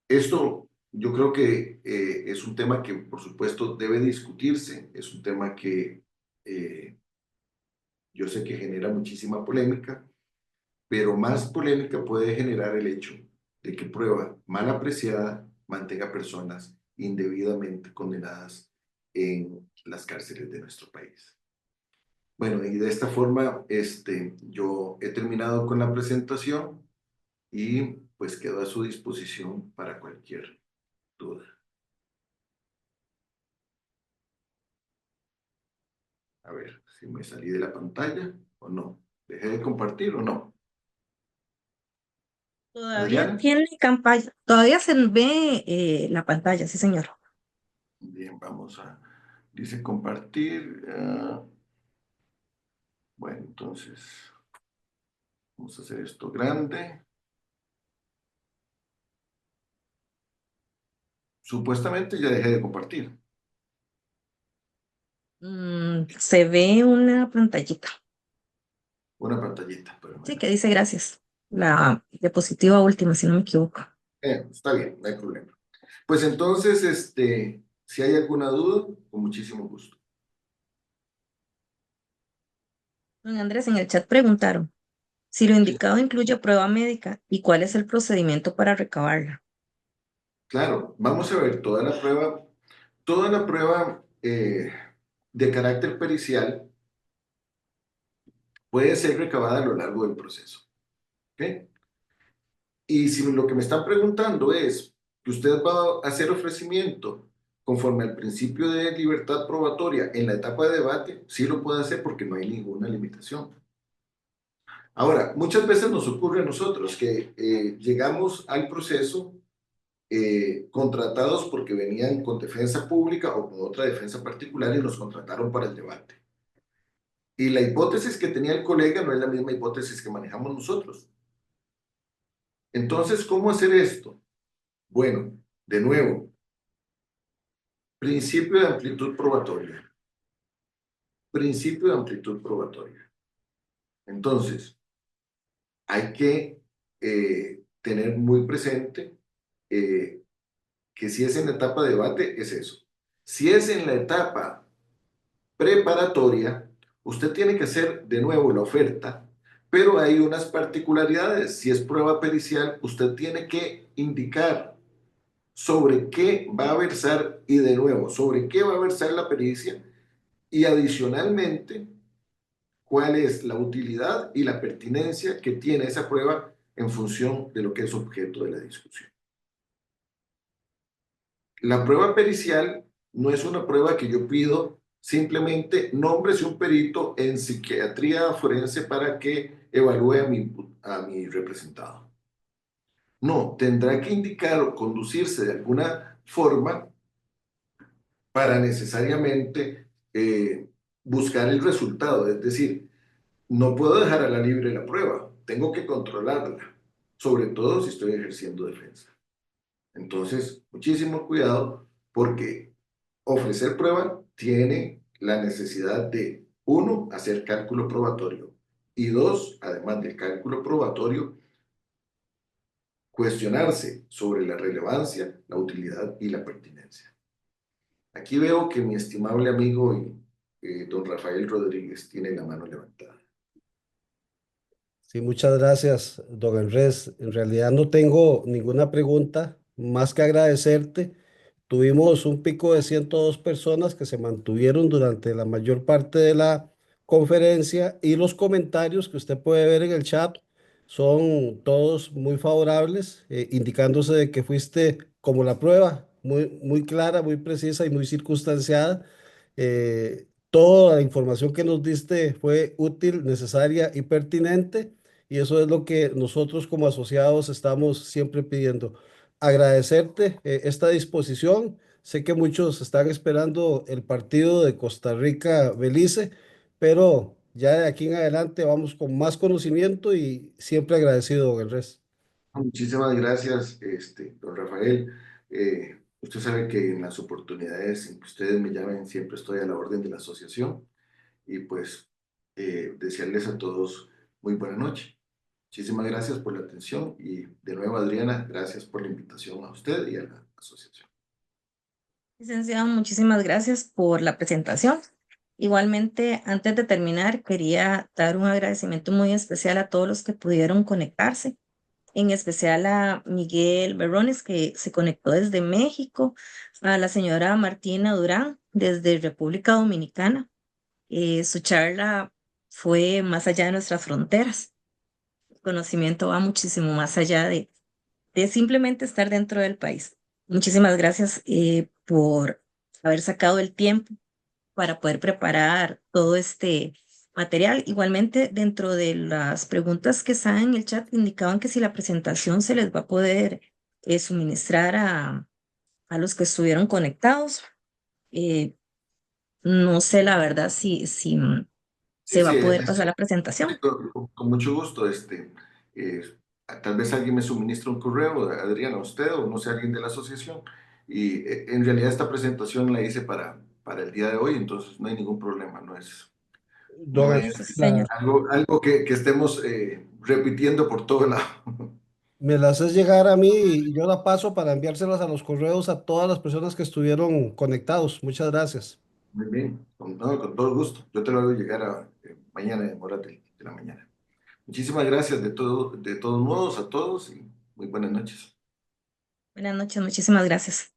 B: Esto yo creo que es un tema que por supuesto debe discutirse, es un tema que yo sé que genera muchísima polémica, pero más polémica puede generar el hecho de que prueba mal apreciada mantenga personas indebidamente condenadas en las cárceles de nuestro país. Bueno, y de esta forma yo he terminado con la presentación y pues quedo a su disposición para cualquier duda. A ver si me salí de la pantalla o no. ¿Dejé de compartir o no?
A: Todavía
B: Adriana.
A: tiene campaña, todavía se ve la pantalla, sí, señor.
B: Bien, dice compartir. Bueno, entonces, vamos a hacer esto grande. Supuestamente ya dejé de compartir.
A: Se ve una pantallita,
B: Una pantallita, pero
A: sí,
B: bueno.
A: que dice gracias. La diapositiva última, si no me equivoco.
B: Está bien, no hay problema. Pues entonces, si hay alguna duda, con muchísimo gusto.
A: Don Andrés, en el chat preguntaron si lo
B: Sí,
A: indicado incluye prueba médica y cuál es el procedimiento para recabarla.
B: claro, vamos a ver toda la prueba de carácter pericial puede ser recabada a lo largo del proceso. ¿Ok? Y si lo que me están preguntando es que usted va a hacer ofrecimiento conforme al principio de libertad probatoria en la etapa de debate, sí lo puede hacer porque no hay ninguna limitación. Ahora, muchas veces nos ocurre a nosotros que llegamos al proceso contratados porque venían con defensa pública o con otra defensa particular y nos contrataron para el debate. Y la hipótesis que tenía el colega no es la misma hipótesis que manejamos nosotros. Entonces, ¿cómo hacer esto? Bueno, de nuevo, principio de amplitud probatoria. Principio de amplitud probatoria. Entonces, hay que tener muy presente que si es en la etapa de debate, es eso. Si es en la etapa preparatoria, usted tiene que hacer de nuevo la oferta, pero hay unas particularidades. Si es prueba pericial, usted tiene que indicar sobre qué va a versar y de nuevo, sobre qué va a versar la pericia y adicionalmente, cuál es la utilidad y la pertinencia que tiene esa prueba en función de lo que es objeto de la discusión. La prueba pericial no es una prueba que yo pido simplemente nómbrese un perito en psiquiatría forense para que evalúe a mi representado. No, tendrá que indicar o conducirse de alguna forma para necesariamente buscar el resultado. Es decir, no puedo dejar a la libre la prueba, tengo que controlarla, sobre todo si estoy ejerciendo defensa. Entonces, muchísimo cuidado porque ofrecer prueba tiene la necesidad de, uno, hacer cálculo probatorio y dos, además del cálculo probatorio, cuestionarse sobre la relevancia, la utilidad y la pertinencia. Aquí veo que mi estimable amigo don Rafael Rodríguez tiene la mano levantada.
D: Sí, muchas gracias, don Andrés. En realidad no tengo ninguna pregunta más que agradecerte. Tuvimos un pico de 102 personas que se mantuvieron durante la mayor parte de la conferencia y los comentarios que usted puede ver en el chat son todos muy favorables, indicándose de que fuiste como la prueba, muy clara, muy precisa y muy circunstanciada. Toda la información que nos diste fue útil, necesaria y pertinente. Y eso es lo que nosotros como asociados estamos siempre pidiendo. Agradecerte esta disposición. Sé que muchos están esperando el partido de Costa Rica-Belice, pero ya de aquí en adelante vamos con más conocimiento y siempre agradecido, don Andrés.
B: Muchísimas gracias, don Rafael. Usted sabe que en las oportunidades en que ustedes me llamen siempre estoy a la orden de la asociación y pues desearles a todos muy buena noche. Muchísimas gracias por la atención y de nuevo, Adriana, gracias por la invitación a usted y a la asociación.
A: Licenciado, muchísimas gracias por la presentación. Igualmente, antes de terminar, quería dar un agradecimiento muy especial a todos los que pudieron conectarse, en especial a Miguel Berrones, que se conectó desde México, a la señora Martina Durán, desde República Dominicana. Su charla fue más allá de nuestras fronteras. El conocimiento va muchísimo más allá de simplemente estar dentro del país. Muchísimas gracias por haber sacado el tiempo para poder preparar todo este material. Igualmente, dentro de las preguntas que están en el chat, indicaban que si la presentación se les va a poder suministrar a los que estuvieron conectados. Eh, no sé la verdad si
B: Sí,
A: se va
B: sí,
A: a poder pasar la presentación.
B: con mucho gusto. Eh, Tal vez alguien me suministra un correo, Adriana, usted o no sé, alguien de la asociación. Y en realidad esta presentación la hice para el día de hoy, entonces no hay ningún problema,
D: Don
B: no es
D: Andrés,
A: Listo, sí, señor.
B: algo que estemos repitiendo por todo lado.
D: me la haces llegar a mí y yo la paso para enviárselas a los correos a todas las personas que estuvieron conectados. Muchas gracias.
B: Muy bien, no, con todo gusto. Yo te lo hago llegar mañana en horas de la mañana. Muchísimas gracias de todos modos a todos y muy buenas noches.
A: Buenas noches, muchísimas gracias.